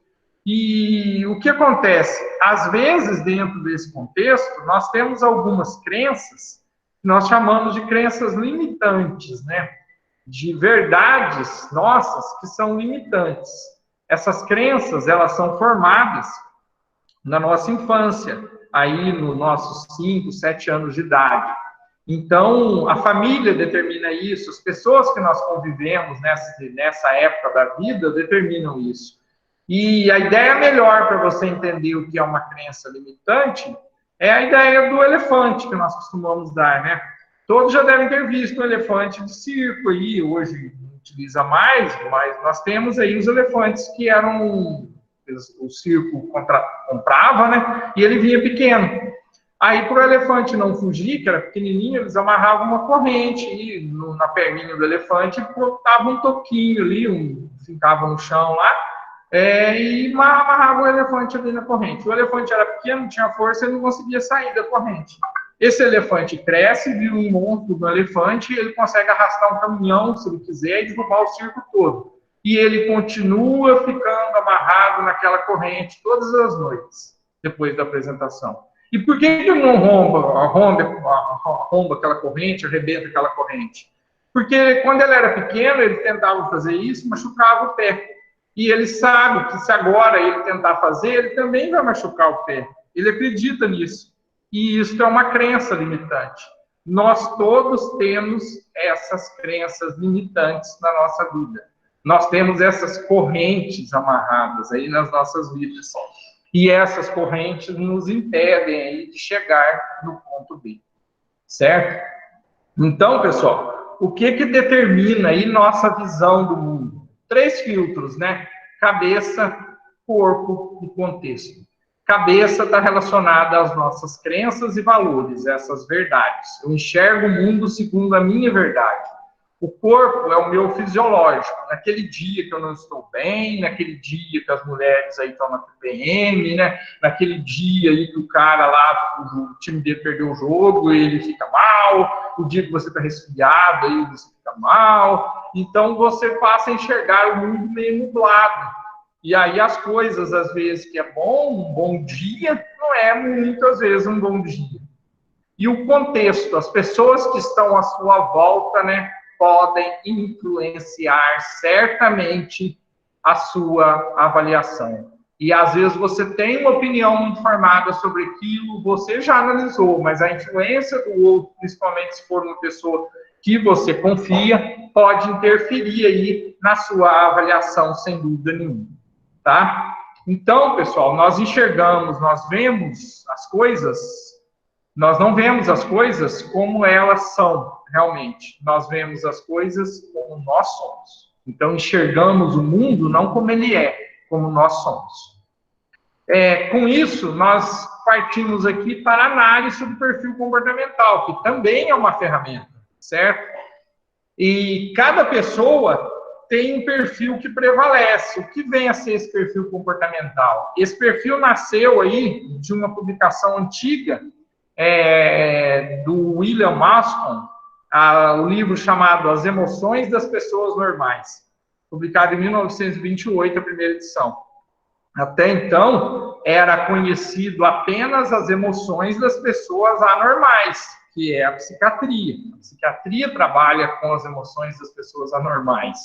E o que acontece? Às vezes, dentro desse contexto, nós temos algumas crenças que nós chamamos de crenças limitantes, né? De verdades nossas que são limitantes. Essas crenças, elas são formadas na nossa infância, aí nos nossos 5, 7 anos de idade. Então, a família determina isso, as pessoas que nós convivemos nessa época da vida determinam isso. E a ideia melhor para você entender o que é uma crença limitante é a ideia do elefante que nós costumamos dar, né? Todos já devem ter visto um elefante de circo aí, hoje não utiliza mais, mas nós temos aí os elefantes que eram, o circo comprava, né? E ele vinha pequeno. Aí, para o elefante não fugir, que era pequenininho, eles amarravam uma corrente e na perninha do elefante botavam um toquinho ali, ficava no chão lá, e amarrava o elefante ali na corrente. O elefante era pequeno, não tinha força, ele não conseguia sair da corrente. Esse elefante cresce, vira um monstro do elefante, e ele consegue arrastar um caminhão, se ele quiser, e derrubar o circo todo. E ele continua ficando amarrado naquela corrente todas as noites, depois da apresentação. E por que ele não arromba aquela corrente, arrebenta aquela corrente? Porque quando ele era pequeno, ele tentava fazer isso, machucava o pé. E ele sabe que se agora ele tentar fazer, ele também vai machucar o pé. Ele acredita nisso. E isso é uma crença limitante. Nós todos temos essas crenças limitantes na nossa vida. Nós temos essas correntes amarradas aí nas nossas vidas. E essas correntes nos impedem aí de chegar no ponto B. Certo? Então, pessoal, o que determina aí nossa visão do mundo? 3 filtros, né? Cabeça, corpo e contexto. Cabeça está relacionada às nossas crenças e valores, essas verdades. Eu enxergo o mundo segundo a minha verdade. O corpo é o meu fisiológico. Naquele dia que eu não estou bem, naquele dia que as mulheres aí estão na TPM, né? Naquele dia aí que o cara lá, o time dele perdeu o jogo, ele fica mal. O dia que você está resfriado, aí você fica mal. Então, você passa a enxergar o mundo meio nublado. E aí as coisas, às vezes, que é bom, um bom dia, não é muitas vezes um bom dia. E o contexto, as pessoas que estão à sua volta, né, podem influenciar certamente a sua avaliação. E às vezes você tem uma opinião muito formada sobre aquilo, você já analisou, mas a influência do outro, principalmente se for uma pessoa que você confia, pode interferir aí na sua avaliação, sem dúvida nenhuma. Tá? Então, pessoal, nós enxergamos, nós vemos as coisas, nós não vemos as coisas como elas são, realmente. Nós vemos as coisas como nós somos. Então, enxergamos o mundo não como ele é, como nós somos. Com isso, nós partimos aqui para a análise do perfil comportamental, que também é uma ferramenta, certo? E cada pessoa tem um perfil que prevalece. O que vem a ser esse perfil comportamental? Esse perfil nasceu aí de uma publicação antiga do William Maston, o livro chamado As Emoções das Pessoas Normais, publicado em 1928, a primeira edição. Até então, era conhecido apenas as emoções das pessoas anormais, que é a psiquiatria. A psiquiatria trabalha com as emoções das pessoas anormais.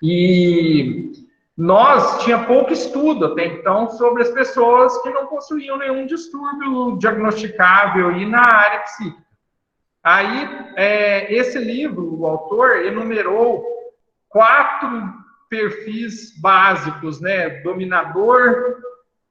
E nós tinha pouco estudo até então sobre as pessoas que não possuíam nenhum distúrbio diagnosticável aí na área psíquica. Aí, esse livro, o autor enumerou 4 perfis básicos, né? Dominador,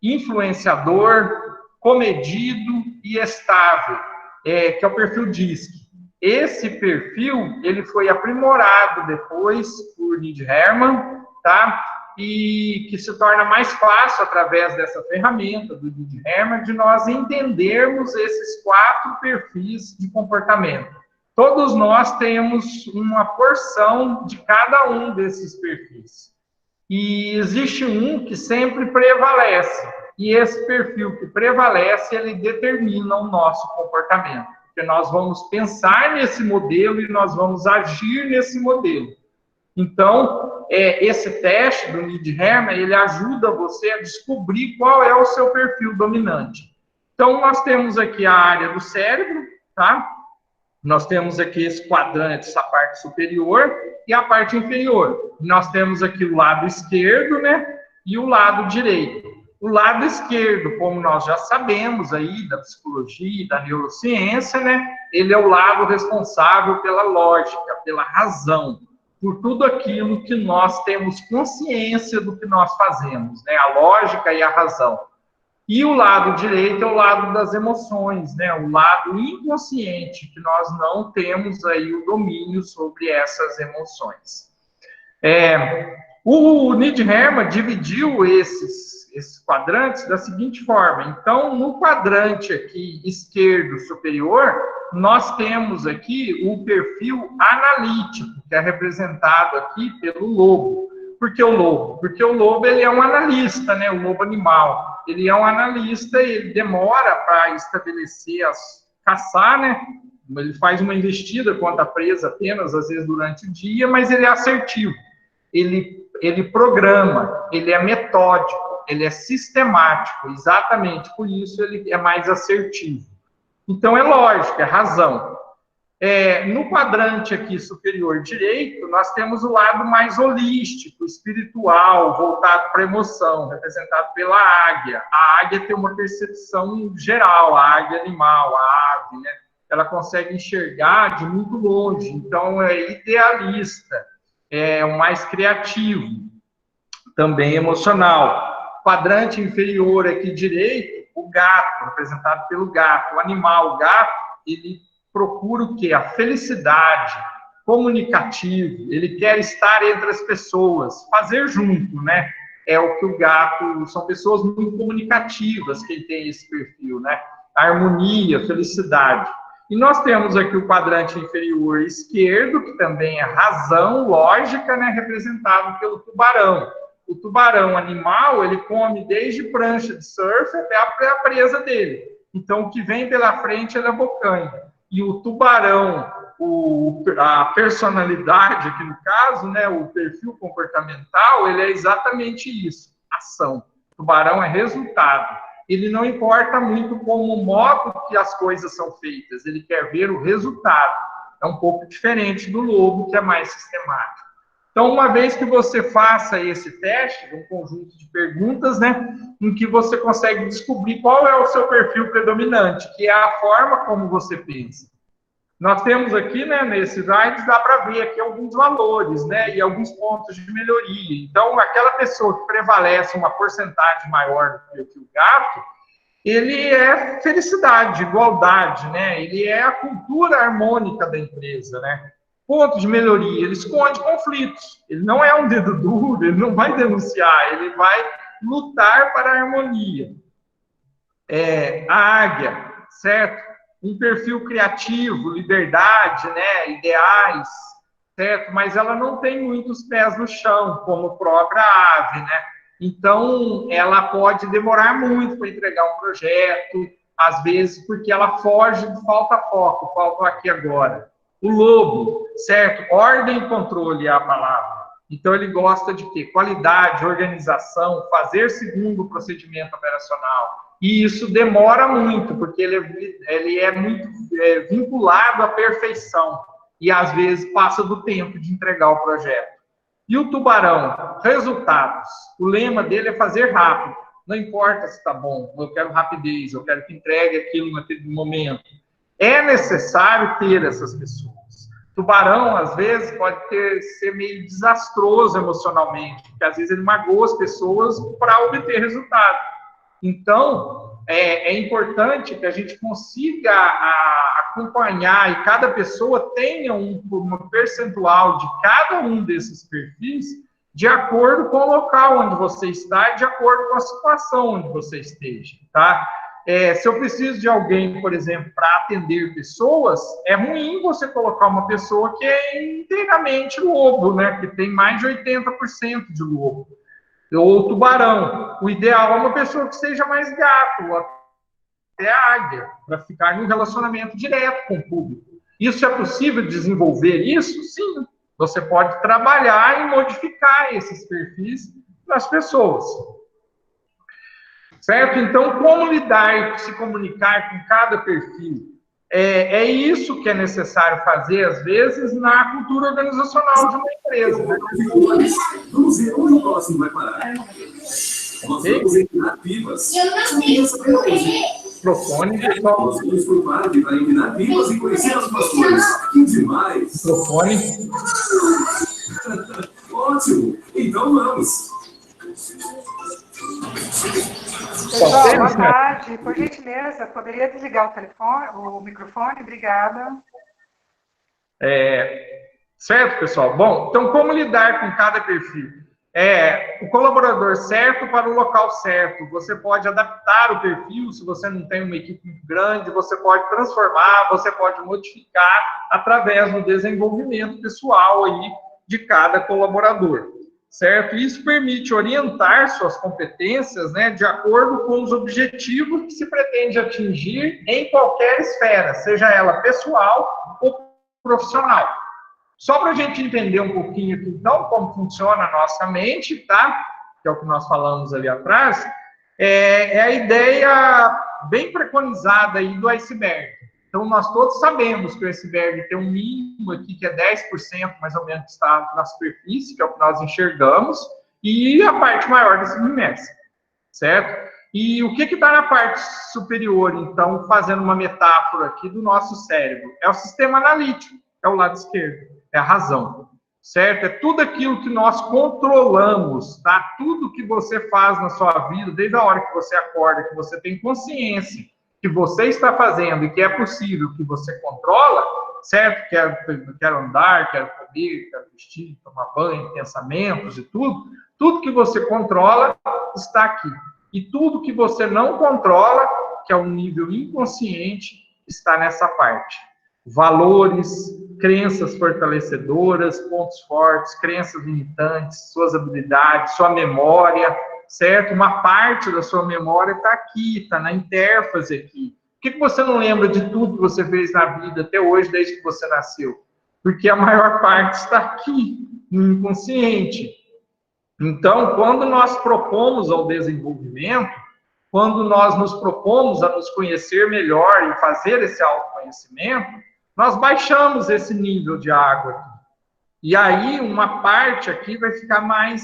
influenciador, comedido e estável, que é o perfil DISC. Esse perfil, ele foi aprimorado depois por Nid Herman, tá? E que se torna mais fácil, através dessa ferramenta do Nid Herman, de nós entendermos esses 4 perfis de comportamento. Todos nós temos uma porção de cada um desses perfis. E existe um que sempre prevalece. E esse perfil que prevalece, ele determina o nosso comportamento. Porque nós vamos pensar nesse modelo e nós vamos agir nesse modelo. Então, esse teste do Nid Herman, ele ajuda você a descobrir qual é o seu perfil dominante. Então, nós temos aqui a área do cérebro, tá? Nós temos aqui esse quadrante, essa parte superior e a parte inferior. Nós temos aqui o lado esquerdo, né? E o lado direito. O lado esquerdo, como nós já sabemos aí da psicologia e da neurociência, né? Ele é o lado responsável pela lógica, pela razão, por tudo aquilo que nós temos consciência do que nós fazemos, né? A lógica e a razão. E o lado direito é o lado das emoções, né? O lado inconsciente, que nós não temos aí o domínio sobre essas emoções. O Nid Herman dividiu esses quadrantes da seguinte forma. Então, no quadrante aqui esquerdo superior, nós temos aqui o perfil analítico, que é representado aqui pelo lobo. Por que o lobo? Porque o lobo, ele é um analista, né? O lobo animal. Ele é um analista e ele demora para estabelecer, caçar, né? Ele faz uma investida contra a presa apenas, às vezes, durante o dia, mas ele é assertivo. Ele programa, ele é metódico, ele é sistemático. Exatamente por isso ele é mais assertivo. Então, é lógico, é razão. No quadrante aqui superior direito, nós temos o lado mais holístico, espiritual, voltado para a emoção, representado pela águia. A águia tem uma percepção geral, a águia animal, a ave, né? Ela consegue enxergar de muito longe, então é idealista, é o mais criativo, também emocional. Quadrante inferior aqui direito, o gato, representado pelo gato. O animal, o gato, ele procura o quê? A felicidade, comunicativo, ele quer estar entre as pessoas, fazer junto, né? É o que o gato, são pessoas muito comunicativas quem tem esse perfil, né? Harmonia, felicidade. E nós temos aqui o quadrante inferior esquerdo, que também é razão, lógica, né? Representado pelo tubarão. O tubarão animal, ele come desde prancha de surf até a presa dele. Então, o que vem pela frente, ele é bocanha. E o tubarão, a personalidade aqui no caso, né, o perfil comportamental, ele é exatamente isso, ação. O tubarão é resultado. Ele não importa muito como o modo que as coisas são feitas, ele quer ver o resultado. É um pouco diferente do lobo, que é mais sistemático. Então, uma vez que você faça esse teste, um conjunto de perguntas, né, em que você consegue descobrir qual é o seu perfil predominante, que é a forma como você pensa. Nós temos aqui, né, nesse slide, dá para ver aqui alguns valores, né, e alguns pontos de melhoria. Então, aquela pessoa que prevalece uma porcentagem maior do que o gato, ele é felicidade, igualdade, né, ele é a cultura harmônica da empresa, né. Ponto de melhoria, ele esconde conflitos. Ele não é um dedo duro, ele não vai denunciar, ele vai lutar para a harmonia. A águia, certo? Um perfil criativo, liberdade, né? Ideais, certo? Mas ela não tem muitos pés no chão, como a própria ave, né? Então, ela pode demorar muito para entregar um projeto, às vezes porque ela foge do falta aqui agora. O lobo, certo? Ordem e controle é a palavra. Então, ele gosta de quê? Qualidade, organização, fazer segundo o procedimento operacional. E isso demora muito, porque ele é muito vinculado à perfeição. E, às vezes, passa do tempo de entregar o projeto. E o tubarão? Resultados. O lema dele é fazer rápido. Não importa se está bom, eu quero rapidez, eu quero que entregue aquilo naquele momento. É necessário ter essas pessoas. Tubarão, às vezes, pode ser meio desastroso emocionalmente, porque às vezes ele magoa as pessoas para obter resultado. Então, é importante que a gente consiga acompanhar e cada pessoa tenha um percentual de cada um desses perfis de acordo com o local onde você está e de acordo com a situação onde você esteja, tá? Se eu preciso de alguém, por exemplo, para atender pessoas, é ruim você colocar uma pessoa que é inteiramente lobo, né? Que tem mais de 80% de lobo. Ou tubarão. O ideal é uma pessoa que seja mais gato, ou até águia, para ficar em um relacionamento direto com o público. Isso é possível desenvolver isso? Sim. Você pode trabalhar e modificar esses perfis das pessoas. Certo? Então, como lidar e se comunicar com cada perfil? É isso que é necessário fazer, às vezes, na cultura organizacional de uma empresa. Né? Vamos ver onde o próximo vai parar. Nós vamos empinar pipas. Microfone, pessoal. Nós vamos por parque para empinar pipas e conhecer os pastores. Que demais! Microfone. Ótimo! Então vamos. Pessoal, boa tarde. Por gentileza, poderia desligar o telefone, o microfone? Obrigada. Certo, pessoal? Bom, então como lidar com cada perfil? O colaborador certo para o local certo. Você pode adaptar o perfil, se você não tem uma equipe muito grande, você pode transformar, você pode modificar através do desenvolvimento pessoal aí de cada colaborador. Certo? Isso permite orientar suas competências, né, de acordo com os objetivos que se pretende atingir em qualquer esfera, seja ela pessoal ou profissional. Só para a gente entender um pouquinho aqui, então, como funciona a nossa mente, tá? Que é o que nós falamos ali atrás, é a ideia bem preconizada aí do iceberg. Então, nós todos sabemos que o iceberg tem um mínimo aqui, que é 10% mais ou menos que está na superfície, que é o que nós enxergamos, e a parte maior da submersa, certo? E o que está na parte superior, então, fazendo uma metáfora aqui do nosso cérebro? É o sistema analítico, é o lado esquerdo, é a razão, certo? É tudo aquilo que nós controlamos, tá? Tudo que você faz na sua vida, desde a hora que você acorda, que você tem consciência que você está fazendo e que é possível que você controla, certo? Quero andar, quero comer, quero vestir, tomar banho, pensamentos e tudo que você controla está aqui. E tudo que você não controla, que é o nível inconsciente, está nessa parte. Valores, crenças fortalecedoras, pontos fortes, crenças limitantes, suas habilidades, sua memória, certo? Uma parte da sua memória está aqui, está na intérfase aqui. Por que você não lembra de tudo que você fez na vida até hoje, desde que você nasceu? Porque a maior parte está aqui, no inconsciente. Então, quando nós propomos ao desenvolvimento, quando nós nos propomos a nos conhecer melhor e fazer esse autoconhecimento, nós baixamos esse nível de água aqui. E aí, uma parte aqui vai ficar mais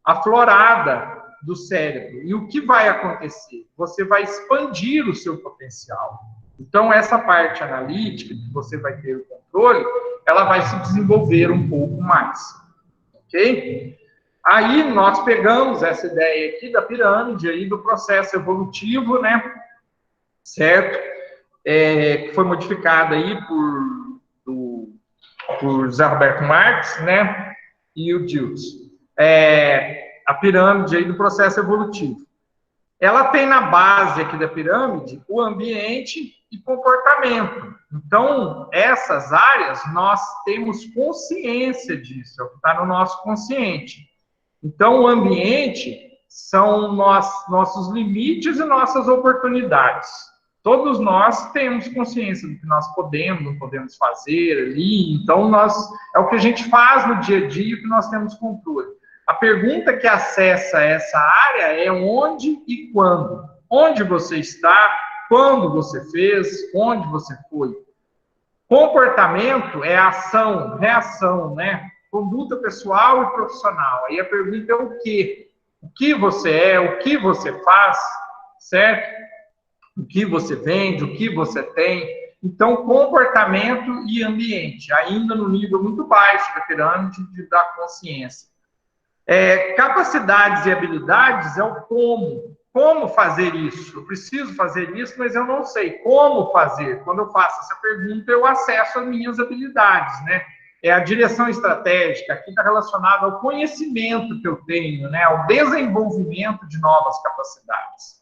aflorada do cérebro. E o que vai acontecer? Você vai expandir o seu potencial. Então, essa parte analítica, que você vai ter o controle, ela vai se desenvolver um pouco mais. Ok? Aí, nós pegamos essa ideia aqui da pirâmide, aí, do processo evolutivo, né? Certo? Que foi modificada aí por José Roberto Marx, né? E o Dills. A pirâmide aí do processo evolutivo. Ela tem na base aqui da pirâmide o ambiente e comportamento. Então, essas áreas, nós temos consciência disso, é o que está no nosso consciente. Então, o ambiente são nossos limites e nossas oportunidades. Todos nós temos consciência do que nós podemos, não podemos fazer ali, então é o que a gente faz no dia a dia que nós temos controle. A pergunta que acessa essa área é onde e quando. Onde você está, quando você fez, onde você foi. Comportamento é ação, reação, né? Conduta pessoal e profissional. Aí a pergunta é o quê? O que você é, o que você faz, certo? O que você vende, o que você tem. Então, comportamento e ambiente, ainda no nível muito baixo da pirâmide da consciência. Capacidades e habilidades é o como. Como fazer isso? Eu preciso fazer isso, mas eu não sei como fazer. Quando eu faço essa pergunta, eu acesso as minhas habilidades, né? A direção estratégica, aqui está relacionada ao conhecimento que eu tenho, né? Ao desenvolvimento de novas capacidades.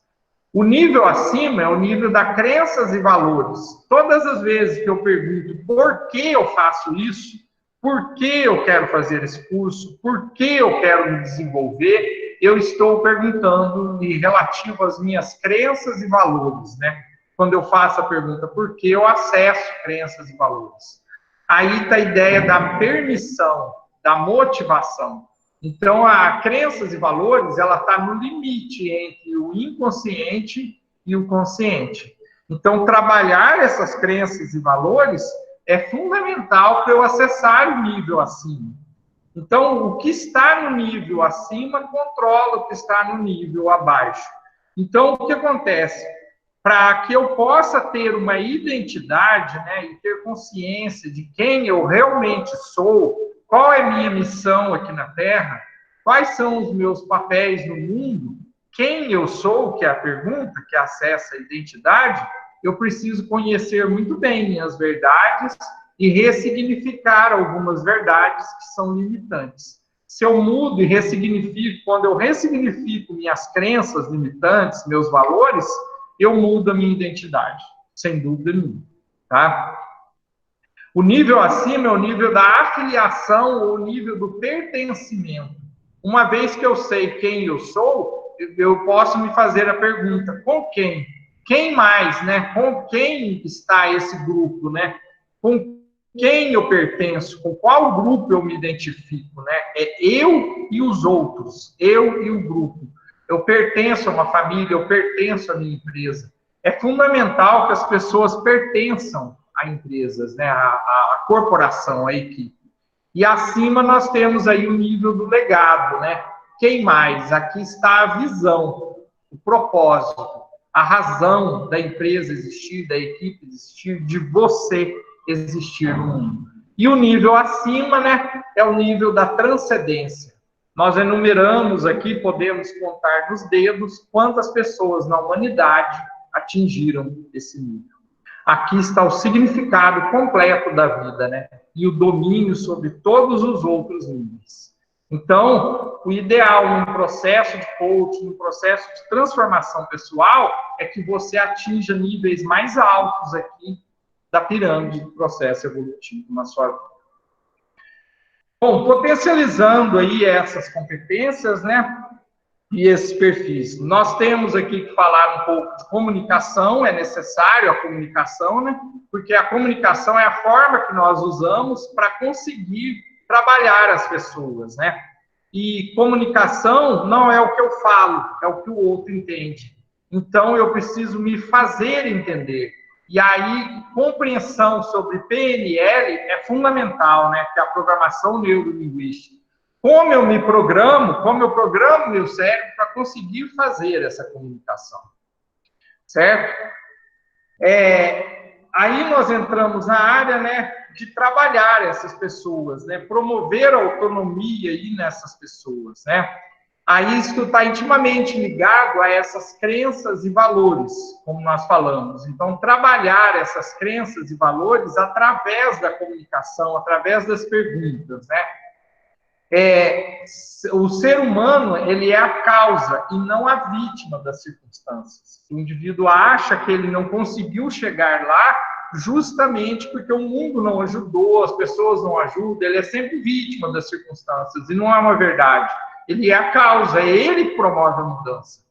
O nível acima é o nível das crenças e valores. Todas as vezes que eu pergunto por que eu faço isso, por que eu quero fazer esse curso, por que eu quero me desenvolver, eu estou perguntando relativo às minhas crenças e valores, né? Quando eu faço a pergunta por que, eu acesso crenças e valores. Aí está a ideia da permissão, da motivação. Então, a crenças e valores, ela está no limite entre o inconsciente e o consciente. Então, trabalhar essas crenças e valores é fundamental para eu acessar o nível acima. Então, o que está no nível acima controla o que está no nível abaixo. Então, o que acontece? Para que eu possa ter uma identidade, né, e ter consciência de quem eu realmente sou, qual é a minha missão aqui na Terra, quais são os meus papéis no mundo, quem eu sou, que é a pergunta, que acessa a identidade, eu preciso conhecer muito bem minhas verdades e ressignificar algumas verdades que são limitantes. Se eu mudo e ressignifico, quando eu ressignifico minhas crenças limitantes, meus valores, eu mudo a minha identidade, sem dúvida nenhuma, tá? O nível acima é o nível da afiliação ou o nível do pertencimento. Uma vez que eu sei quem eu sou, eu posso me fazer a pergunta, com quem? Quem mais, né? Com quem está esse grupo, né? Com quem eu pertenço? Com qual grupo eu me identifico, né? É eu e os outros, eu e o grupo. Eu pertenço a uma família, eu pertenço à minha empresa. É fundamental que as pessoas pertençam a empresas, né? A corporação, a equipe. E acima nós temos aí o nível do legado, né? Quem mais? Aqui está a visão, o propósito, a razão da empresa existir, da equipe existir, de você existir no mundo. E o nível acima, né? É o nível da transcendência. Nós enumeramos aqui, podemos contar nos dedos quantas pessoas na humanidade atingiram esse nível. Aqui está o significado completo da vida, né? E o domínio sobre todos os outros níveis. Então, o ideal num processo de coaching, num processo de transformação pessoal, é que você atinja níveis mais altos aqui da pirâmide do processo evolutivo na sua vida. Bom, potencializando aí essas competências, né? E esses perfis. Nós temos aqui que falar um pouco de comunicação, é necessário a comunicação, né? Porque a comunicação é a forma que nós usamos para conseguir trabalhar as pessoas, né? E comunicação não é o que eu falo, é o que o outro entende. Então, eu preciso me fazer entender. E aí, compreensão sobre PNL é fundamental, né? Que é a programação neurolinguística. Como eu me programo, como eu programo meu cérebro para conseguir fazer essa comunicação. Certo? Aí nós entramos na área, né, de trabalhar essas pessoas, né, promover a autonomia aí nessas pessoas, né. Aí isso está intimamente ligado a essas crenças e valores, como nós falamos. Então, trabalhar essas crenças e valores através da comunicação, através das perguntas, né. O ser humano, ele é a causa e não a vítima das circunstâncias. O indivíduo acha que ele não conseguiu chegar lá justamente porque o mundo não ajudou, as pessoas não ajudam, ele é sempre vítima das circunstâncias, e não é uma verdade. Ele é a causa, é ele que promove a mudança.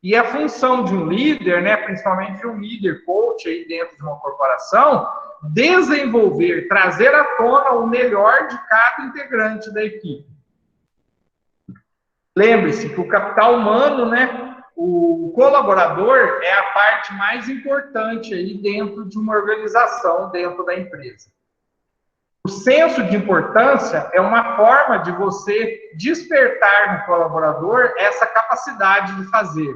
E a função de um líder, né, principalmente de um líder coach aí dentro de uma corporação, desenvolver, trazer à tona o melhor de cada integrante da equipe. Lembre-se que o capital humano, né, o colaborador é a parte mais importante aí dentro de uma organização, dentro da empresa. O senso de importância é uma forma de você despertar no colaborador essa capacidade de fazer.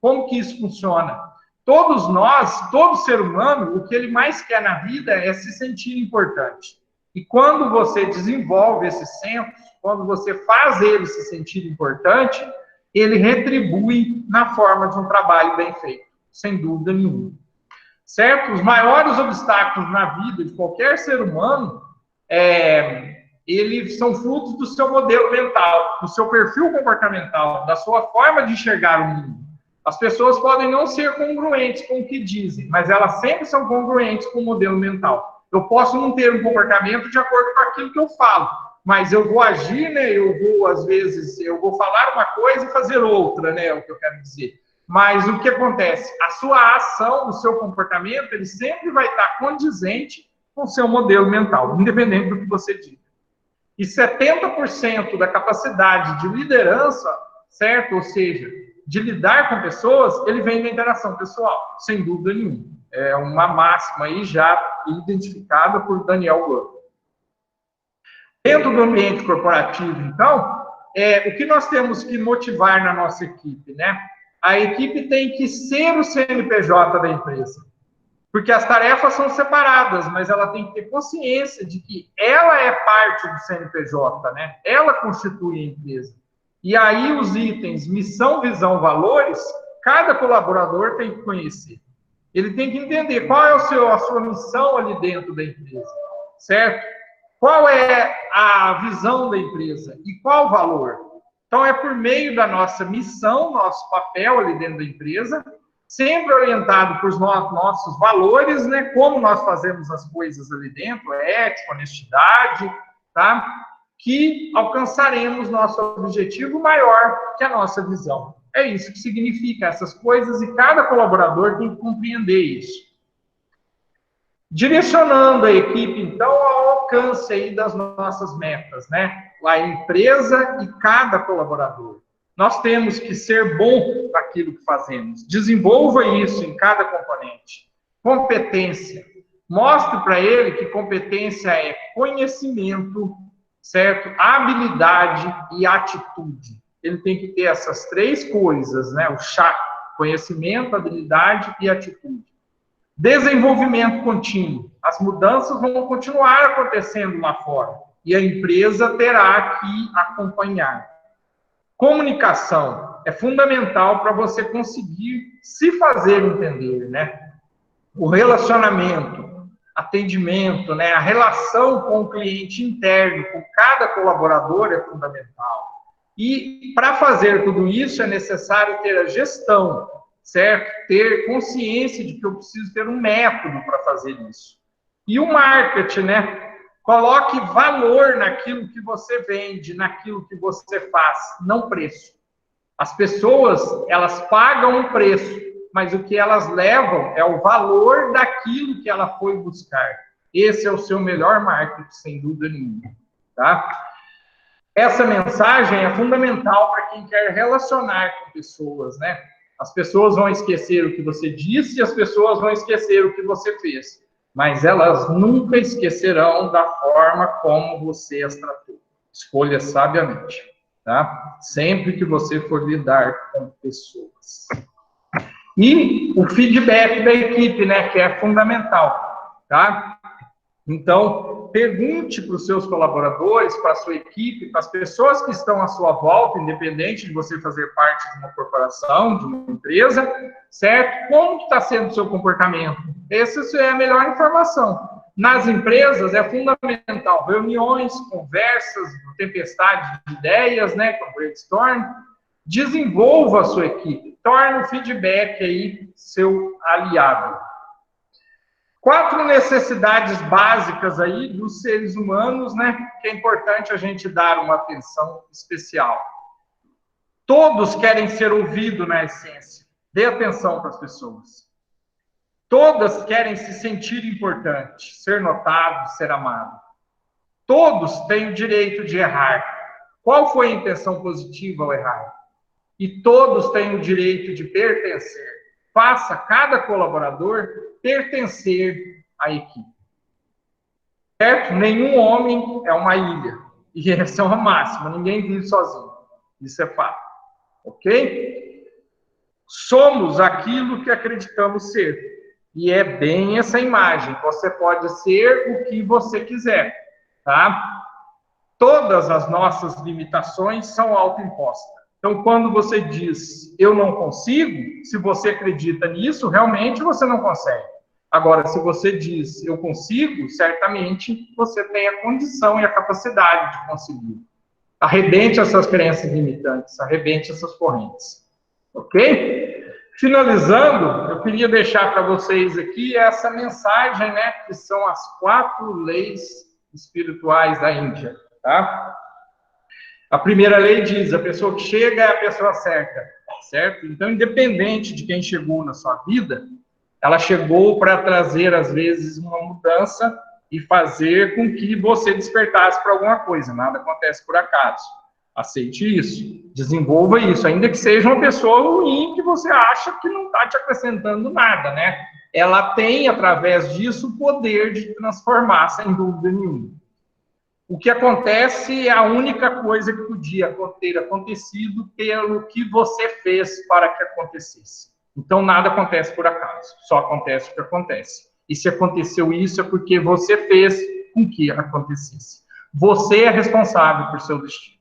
Como que isso funciona? Todos nós, todo ser humano, o que ele mais quer na vida é se sentir importante. E quando você desenvolve esse senso, quando você faz ele se sentir importante, ele retribui na forma de um trabalho bem feito, sem dúvida nenhuma. Certo? Os maiores obstáculos na vida de qualquer ser humano eles são frutos do seu modelo mental, do seu perfil comportamental, da sua forma de enxergar o mundo. As pessoas podem não ser congruentes com o que dizem, mas elas sempre são congruentes com o modelo mental. Eu posso não ter um comportamento de acordo com aquilo que eu falo, mas eu vou agir, né? Às vezes, eu vou falar uma coisa e fazer outra, né? É o que eu quero dizer. Mas o que acontece? A sua ação, o seu comportamento, ele sempre vai estar condizente com o seu modelo mental, independente do que você diga. E 70% da capacidade de liderança, certo? Ou seja, de lidar com pessoas, ele vem da interação pessoal, sem dúvida nenhuma. É uma máxima aí já identificada por Daniel Goleman. Dentro do ambiente corporativo, então, o que nós temos que motivar na nossa equipe, né? A equipe tem que ser o CNPJ da empresa. Porque as tarefas são separadas, mas ela tem que ter consciência de que ela é parte do CNPJ, né? Ela constitui a empresa. E aí os itens missão, visão, valores, cada colaborador tem que conhecer. Ele tem que entender qual é a sua missão ali dentro da empresa, certo? Qual é a visão da empresa e qual o valor? Então é por meio da nossa missão, nosso papel ali dentro da empresa, sempre orientado por nossos valores, né? Como nós fazemos as coisas ali dentro, ética, honestidade, tá? Que alcançaremos nosso objetivo maior que a nossa visão. É isso que significa essas coisas e cada colaborador tem que compreender isso. Direcionando a equipe, então, ao alcance aí das nossas metas, né? A empresa e cada colaborador. Nós temos que ser bom naquilo que fazemos. Desenvolva isso em cada componente. Competência. Mostre para ele que competência é conhecimento, certo? Habilidade e atitude. Ele tem que ter essas três coisas, né? O chá, conhecimento, habilidade e atitude. Desenvolvimento contínuo. As mudanças vão continuar acontecendo lá fora e a empresa terá que acompanhar. Comunicação é fundamental para você conseguir se fazer entender, né? O relacionamento, atendimento, né? A relação com o cliente interno, com cada colaborador é fundamental. E para fazer tudo isso é necessário ter a gestão, certo? Ter consciência de que eu preciso ter um método para fazer isso. E o marketing, né? Coloque valor naquilo que você vende, naquilo que você faz, não preço. As pessoas, elas pagam um preço, mas o que elas levam é o valor daquilo que ela foi buscar. Esse é o seu melhor marketing, sem dúvida nenhuma, tá? Essa mensagem é fundamental para quem quer relacionar com pessoas, né? As pessoas vão esquecer o que você disse e as pessoas vão esquecer o que você fez. Mas elas nunca esquecerão da forma como você as tratou. Escolha sabiamente, tá? Sempre que você for lidar com pessoas. E o feedback da equipe, né, que é fundamental, tá? Então, pergunte para os seus colaboradores, para a sua equipe, para as pessoas que estão à sua volta, independente de você fazer parte de uma corporação, de uma empresa, certo? Como está sendo o seu comportamento? Essa é a melhor informação. Nas empresas é fundamental reuniões, conversas, tempestade de ideias, né, com brainstorm. Desenvolva a sua equipe, torne o feedback aí seu aliado. 4 necessidades básicas aí dos seres humanos, né, que é importante a gente dar uma atenção especial. Todos querem ser ouvidos na essência. Dê atenção para as pessoas. Todas querem se sentir importantes, ser notado, ser amado. Todos têm o direito de errar. Qual foi a intenção positiva ao errar? E todos têm o direito de pertencer. Faça cada colaborador pertencer à equipe. Certo? Nenhum homem é uma ilha. E essa é uma máxima. Ninguém vive sozinho. Isso é fato. Ok? Somos aquilo que acreditamos ser. E é bem essa imagem. Você pode ser o que você quiser. Tá? Todas as nossas limitações são autoimpostas. Então, quando você diz, eu não consigo, se você acredita nisso, realmente você não consegue. Agora, se você diz, eu consigo, certamente você tem a condição e a capacidade de conseguir. Arrebente essas crenças limitantes, arrebente essas correntes. Ok? Finalizando, eu queria deixar para vocês aqui essa mensagem, né, que são as 4 leis espirituais da Índia, tá? A primeira lei diz, a pessoa que chega é a pessoa certa, certo? Então, independente de quem chegou na sua vida, ela chegou para trazer, às vezes, uma mudança e fazer com que você despertasse para alguma coisa. Nada acontece por acaso. Aceite isso, desenvolva isso, ainda que seja uma pessoa ruim que você acha que não está te acrescentando nada, né? Ela tem, através disso, o poder de transformar, sem dúvida nenhuma. O que acontece é a única coisa que podia ter acontecido pelo que você fez para que acontecesse. Então, nada acontece por acaso, só acontece o que acontece. E se aconteceu isso, é porque você fez com que acontecesse. Você é responsável por seu destino.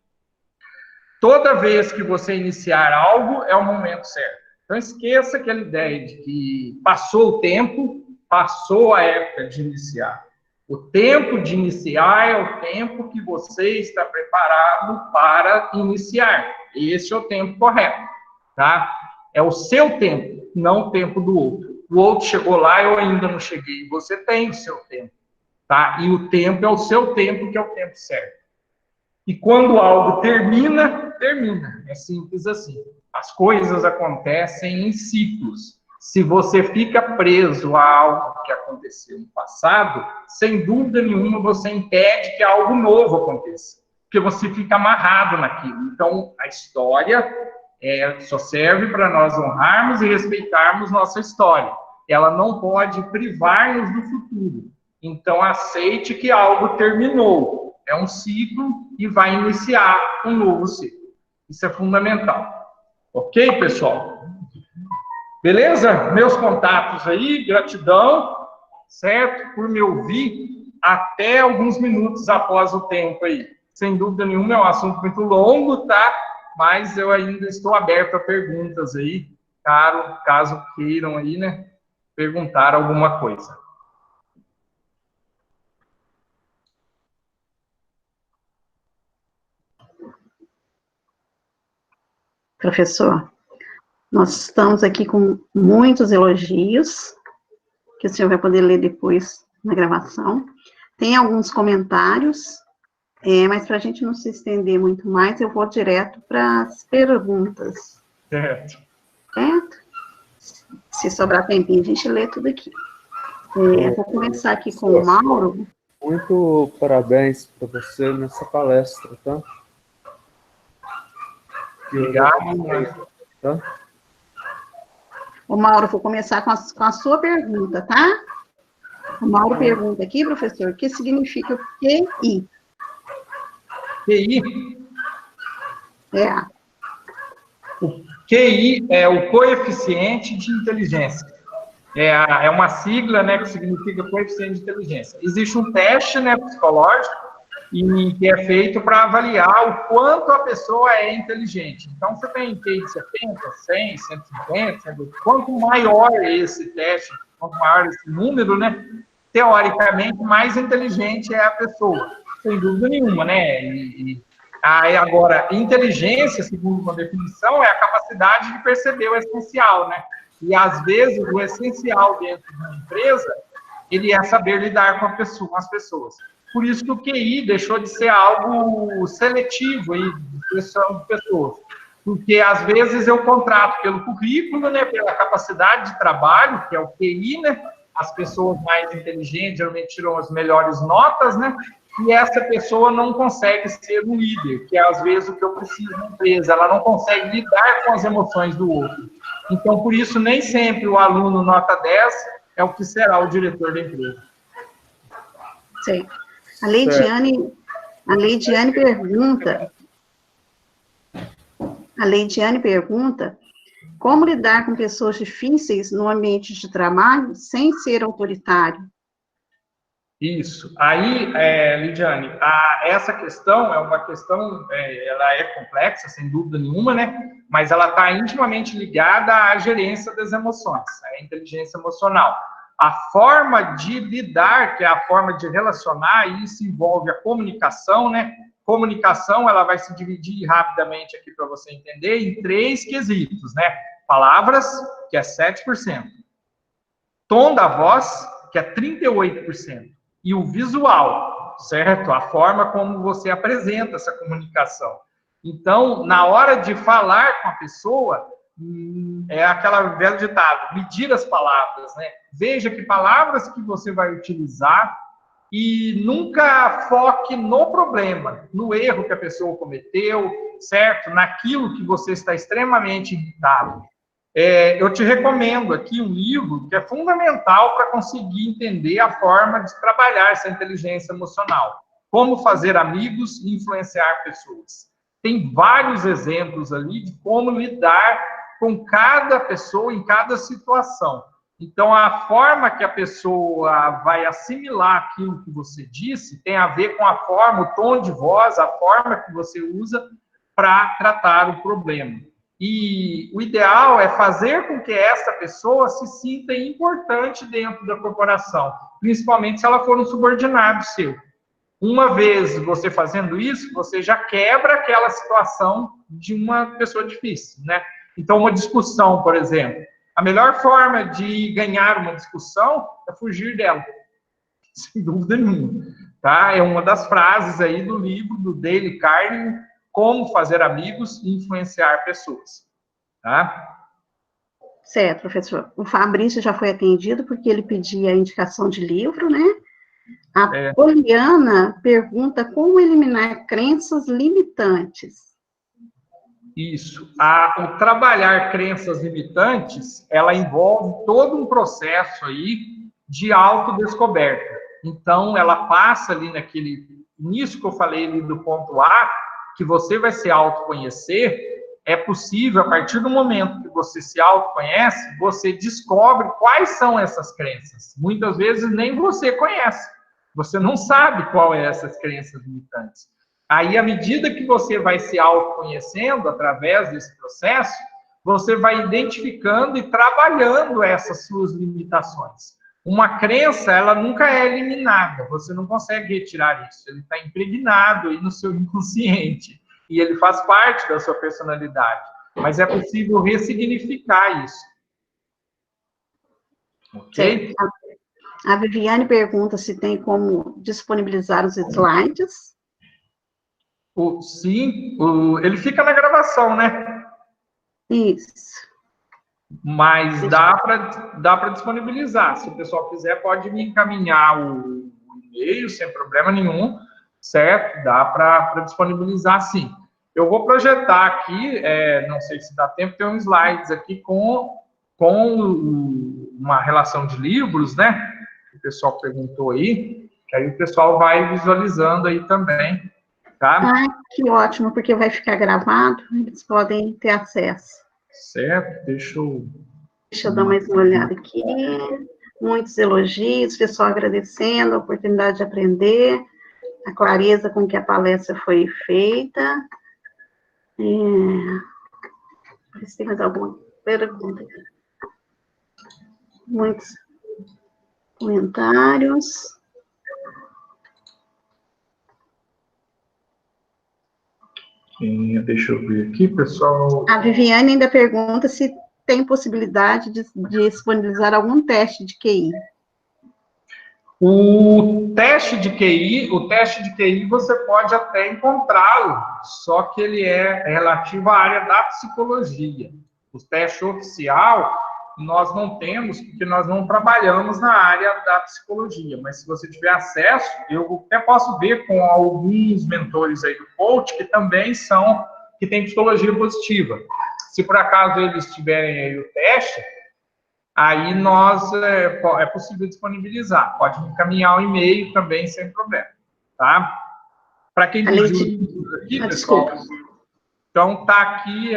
Toda vez que você iniciar algo, é o momento certo. Então, esqueça aquela ideia de que passou o tempo, passou a época de iniciar. O tempo de iniciar é o tempo que você está preparado para iniciar. Esse é o tempo correto, tá? É o seu tempo, não o tempo do outro. O outro chegou lá, eu ainda não cheguei. Você tem o seu tempo, tá? E o tempo é o seu tempo, que é o tempo certo. E quando algo termina, termina. É simples assim. As coisas acontecem em ciclos. Se você fica preso a algo que aconteceu no passado, sem dúvida nenhuma você impede que algo novo aconteça. Porque você fica amarrado naquilo. Então, a história só serve para nós honrarmos e respeitarmos nossa história. Ela não pode privar-nos do futuro. Então, aceite que algo terminou. É um ciclo e vai iniciar um novo ciclo. Isso é fundamental. Ok, pessoal? Beleza? Meus contatos aí, gratidão, certo? Por me ouvir até alguns minutos após o tempo aí. Sem dúvida nenhuma, é um assunto muito longo, tá? Mas eu ainda estou aberto a perguntas aí, caso queiram aí, né? Perguntar alguma coisa. Professor, nós estamos aqui com muitos elogios, que o senhor vai poder ler depois na gravação. Tem alguns comentários, mas para a gente não se estender muito mais, eu vou direto para as perguntas. Certo. Certo? Se sobrar tempinho, a gente lê tudo aqui. Vou começar aqui com o Mauro. Muito parabéns para você nessa palestra, tá? Obrigado. Tá? O Mauro, vou começar com a sua pergunta, tá? O Mauro pergunta aqui, professor, o que significa QI? QI? O QI é o coeficiente de inteligência. É uma sigla, né, que significa coeficiente de inteligência. Existe um teste, né, psicológico e que é feito para avaliar o quanto a pessoa é inteligente. Então, você tem QI de 70, 100, 150, 150, quanto maior esse teste, quanto maior esse número, né, teoricamente, mais inteligente é a pessoa, sem dúvida nenhuma, né? Agora, inteligência, segundo uma definição, é a capacidade de perceber o essencial, né? E, às vezes, o essencial dentro de uma empresa, ele é saber lidar com as pessoas. Por isso que o QI deixou de ser algo seletivo aí, de seleção de pessoas. Porque, às vezes, eu contrato pelo currículo, né, pela capacidade de trabalho, que é o QI, né, as pessoas mais inteligentes geralmente tiram as melhores notas, né, e essa pessoa não consegue ser um líder, que é, às vezes, o que eu preciso na empresa. Ela não consegue lidar com as emoções do outro. Então, por isso, nem sempre o aluno nota 10 é o que será o diretor da empresa. Sim. A Leidiane pergunta como lidar com pessoas difíceis no ambiente de trabalho sem ser autoritário. Isso. Aí, Lidiane, essa questão é uma questão, ela é complexa, sem dúvida nenhuma, né? Mas ela está intimamente ligada à gerência das emoções, à inteligência emocional. A forma de lidar, que é a forma de relacionar, e isso envolve a comunicação, né? Comunicação, ela vai se dividir rapidamente aqui para você entender em 3 quesitos, né? Palavras, que é 7%. Tom da voz, que é 38%. E o visual, certo? A forma como você apresenta essa comunicação. Então, na hora de falar com a pessoa, é aquela velha ditado, medir as palavras, né? Veja que palavras que você vai utilizar e nunca foque no problema, no erro que a pessoa cometeu, certo? Naquilo que você está extremamente irritado. Eu te recomendo aqui um livro que é fundamental para conseguir entender a forma de trabalhar essa inteligência emocional. Como fazer amigos e influenciar pessoas. Tem vários exemplos ali de como lidar com cada pessoa em cada situação. Então, a forma que a pessoa vai assimilar aquilo que você disse tem a ver com a forma, o tom de voz, a forma que você usa para tratar o problema. E o ideal é fazer com que essa pessoa se sinta importante dentro da corporação, principalmente se ela for um subordinado seu. Uma vez você fazendo isso, você já quebra aquela situação de uma pessoa difícil, né? Então, uma discussão, por exemplo, a melhor forma de ganhar uma discussão é fugir dela, sem dúvida nenhuma, tá? É uma das frases aí do livro do Dale Carnegie, Como Fazer Amigos e Influenciar Pessoas, tá? Certo, professor. O Fabrício já foi atendido porque ele pedia a indicação de livro, né? A Poliana pergunta como eliminar crenças limitantes. Isso. O trabalhar crenças limitantes, ela envolve todo um processo aí de autodescoberta. Então, ela passa ali nisso que eu falei ali do ponto A, que você vai se autoconhecer, é possível, a partir do momento que você se autoconhece, você descobre quais são essas crenças. Muitas vezes nem você conhece. Você não sabe qual é essas crenças limitantes. Aí, à medida que você vai se autoconhecendo através desse processo, você vai identificando e trabalhando essas suas limitações. Uma crença, ela nunca é eliminada, você não consegue retirar isso, ele está impregnado aí no seu inconsciente, e ele faz parte da sua personalidade, mas é possível ressignificar isso. Ok? A Viviane pergunta se tem como disponibilizar os slides. Sim, ele fica na gravação, né? Isso. Mas dá para disponibilizar. Se o pessoal quiser, pode me encaminhar o e-mail, sem problema nenhum, certo? Dá para disponibilizar, sim. Eu vou projetar aqui, não sei se dá tempo, tem uns slides aqui com uma relação de livros, né? O pessoal perguntou aí, que aí o pessoal vai visualizando aí também, tá? Ah, que ótimo, porque vai ficar gravado, eles podem ter acesso. Certo, deixa eu dar mais uma olhada aqui. Muitos elogios, pessoal agradecendo a oportunidade de aprender, a clareza com que a palestra foi feita. Se tem mais alguma pergunta aqui. Muitos comentários. Deixa eu ver aqui, pessoal. A Viviane ainda pergunta se tem possibilidade de disponibilizar algum teste de QI. O teste de QI você pode até encontrá-lo, só que ele é relativo à área da psicologia. O teste oficial nós não temos, porque nós não trabalhamos na área da psicologia, mas se você tiver acesso, eu até posso ver com alguns mentores aí do coach que também que têm psicologia positiva. Se por acaso eles tiverem aí o teste, aí é possível disponibilizar. Pode encaminhar o e-mail também sem problema, tá? Para quem pediu aqui, pessoal, então tá aqui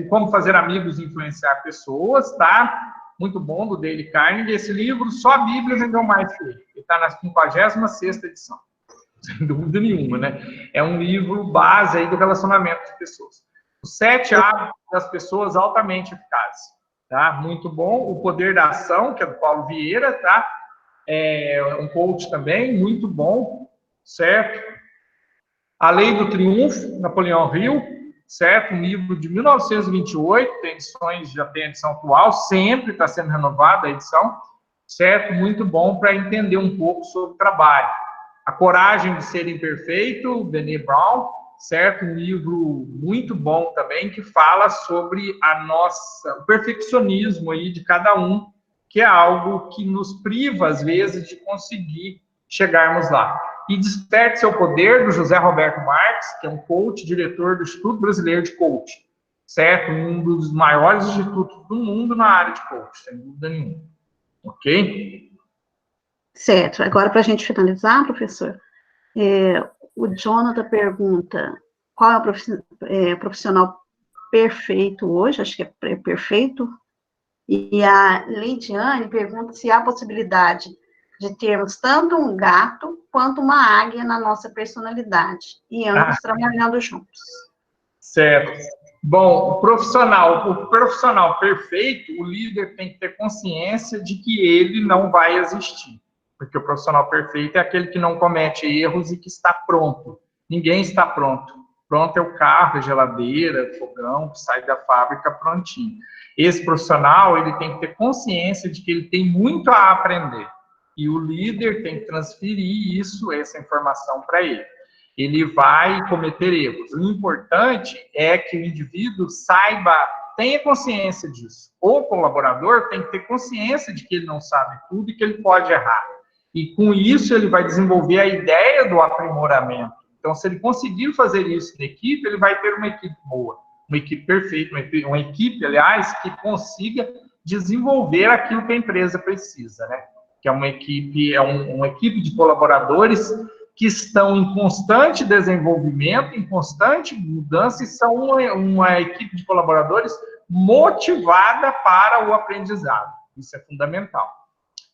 Como Fazer Amigos e Influenciar Pessoas, tá? Muito bom, do Dale Carnegie. Esse livro, só a Bíblia vendeu mais que ele. Ele está na 56ª edição, sem dúvida nenhuma, né? É um livro base aí do relacionamento de pessoas. Os 7 hábitos das pessoas altamente eficazes. Tá? Muito bom. O Poder da Ação, que é do Paulo Vieira, tá? É um coach também, muito bom, certo? A Lei do Triunfo, Napoleão Hill, certo? Um livro de 1928, já tem a edição atual, sempre está sendo renovada a edição, certo? Muito bom para entender um pouco sobre o trabalho. A Coragem de Ser Imperfeito, Brené Brown, certo? Um livro muito bom também, que fala sobre o perfeccionismo aí de cada um, que é algo que nos priva, às vezes, de conseguir chegarmos lá. E Desperte Seu Poder, do José Roberto Marques, que é um coach, diretor do Instituto Brasileiro de Coaching, certo? Um dos maiores institutos do mundo na área de coaching, sem dúvida nenhuma. Ok? Certo. Agora, para a gente finalizar, professor, o Jonathan pergunta qual é o profissional perfeito hoje, acho que é perfeito, e a Leidiane pergunta se há possibilidade de termos tanto um gato quanto uma águia na nossa personalidade, e ambos trabalhando juntos. Certo. Bom, o profissional perfeito, o líder tem que ter consciência de que ele não vai existir. Porque o profissional perfeito é aquele que não comete erros e que está pronto. Ninguém está pronto. Pronto é o carro, a geladeira, o fogão, que sai da fábrica prontinho. Esse profissional, ele tem que ter consciência de que ele tem muito a aprender. E o líder tem que transferir essa informação para ele. Ele vai cometer erros. O importante é que o indivíduo tenha consciência disso. O colaborador tem que ter consciência de que ele não sabe tudo e que ele pode errar. E com isso ele vai desenvolver a ideia do aprimoramento. Então, se ele conseguir fazer isso na equipe, ele vai ter uma equipe boa, uma equipe perfeita, uma equipe, aliás, que consiga desenvolver aquilo que a empresa precisa, né? Que é uma equipe de colaboradores que estão em constante desenvolvimento, em constante mudança, e são uma equipe de colaboradores motivada para o aprendizado. Isso é fundamental,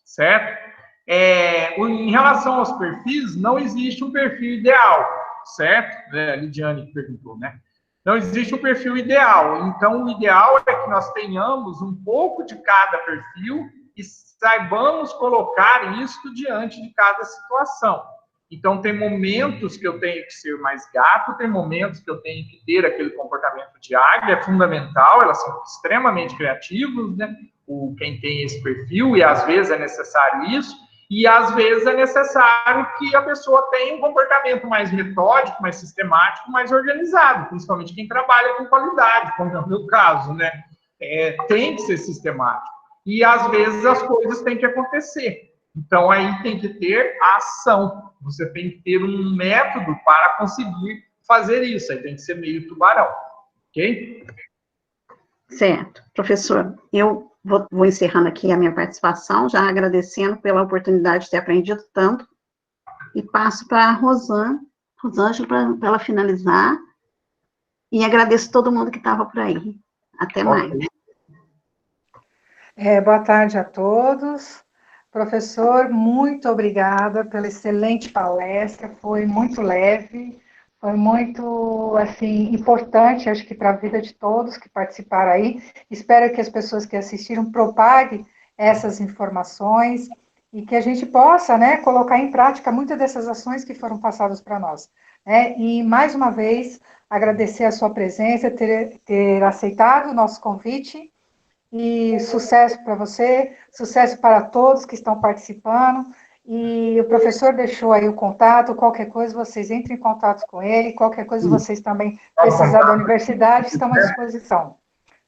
certo? Em relação aos perfis, não existe um perfil ideal, certo? A Lidiane que perguntou, né? Não existe um perfil ideal. Então, o ideal é que nós tenhamos um pouco de cada perfil e saibamos colocar isso diante de cada situação. Então, tem momentos que eu tenho que ser mais gato, tem momentos que eu tenho que ter aquele comportamento de águia, é fundamental, elas são extremamente criativas, né? Quem tem esse perfil, e às vezes é necessário isso, e às vezes é necessário que a pessoa tenha um comportamento mais metódico, mais sistemático, mais organizado, principalmente quem trabalha com qualidade, como é o meu caso, né? Tem que ser sistemático. E às vezes as coisas têm que acontecer. Então aí tem que ter a ação. Você tem que ter um método para conseguir fazer isso. Aí tem que ser meio tubarão. Ok? Certo. Professor, eu vou encerrando aqui a minha participação, já agradecendo pela oportunidade de ter aprendido tanto, e passo para a Rosângela para ela finalizar, e agradeço todo mundo que estava por aí. Até mais. Boa tarde a todos. Professor, muito obrigada pela excelente palestra, foi muito leve, foi muito, assim, importante, acho que para a vida de todos que participaram aí. Espero que as pessoas que assistiram propaguem essas informações e que a gente possa, né, colocar em prática muitas dessas ações que foram passadas para nós. Né? E, mais uma vez, agradecer a sua presença, ter aceitado o nosso convite. E sucesso para você, sucesso para todos que estão participando, E o professor deixou aí o contato, qualquer coisa vocês entrem em contato com ele, qualquer coisa vocês também precisar da universidade, estamos à disposição.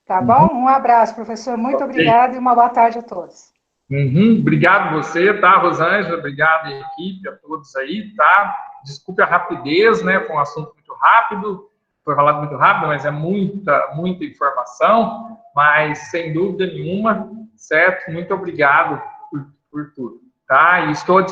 Tá bom? Um abraço, professor, muito obrigado e uma boa tarde a todos. Obrigado você, tá, Rosângela? Obrigado, equipe, a todos aí, tá? Desculpe a rapidez, né? Foi um assunto muito rápido, foi falado muito rápido, mas é muita informação, mas sem dúvida nenhuma, certo? Muito obrigado por tudo, tá? E estou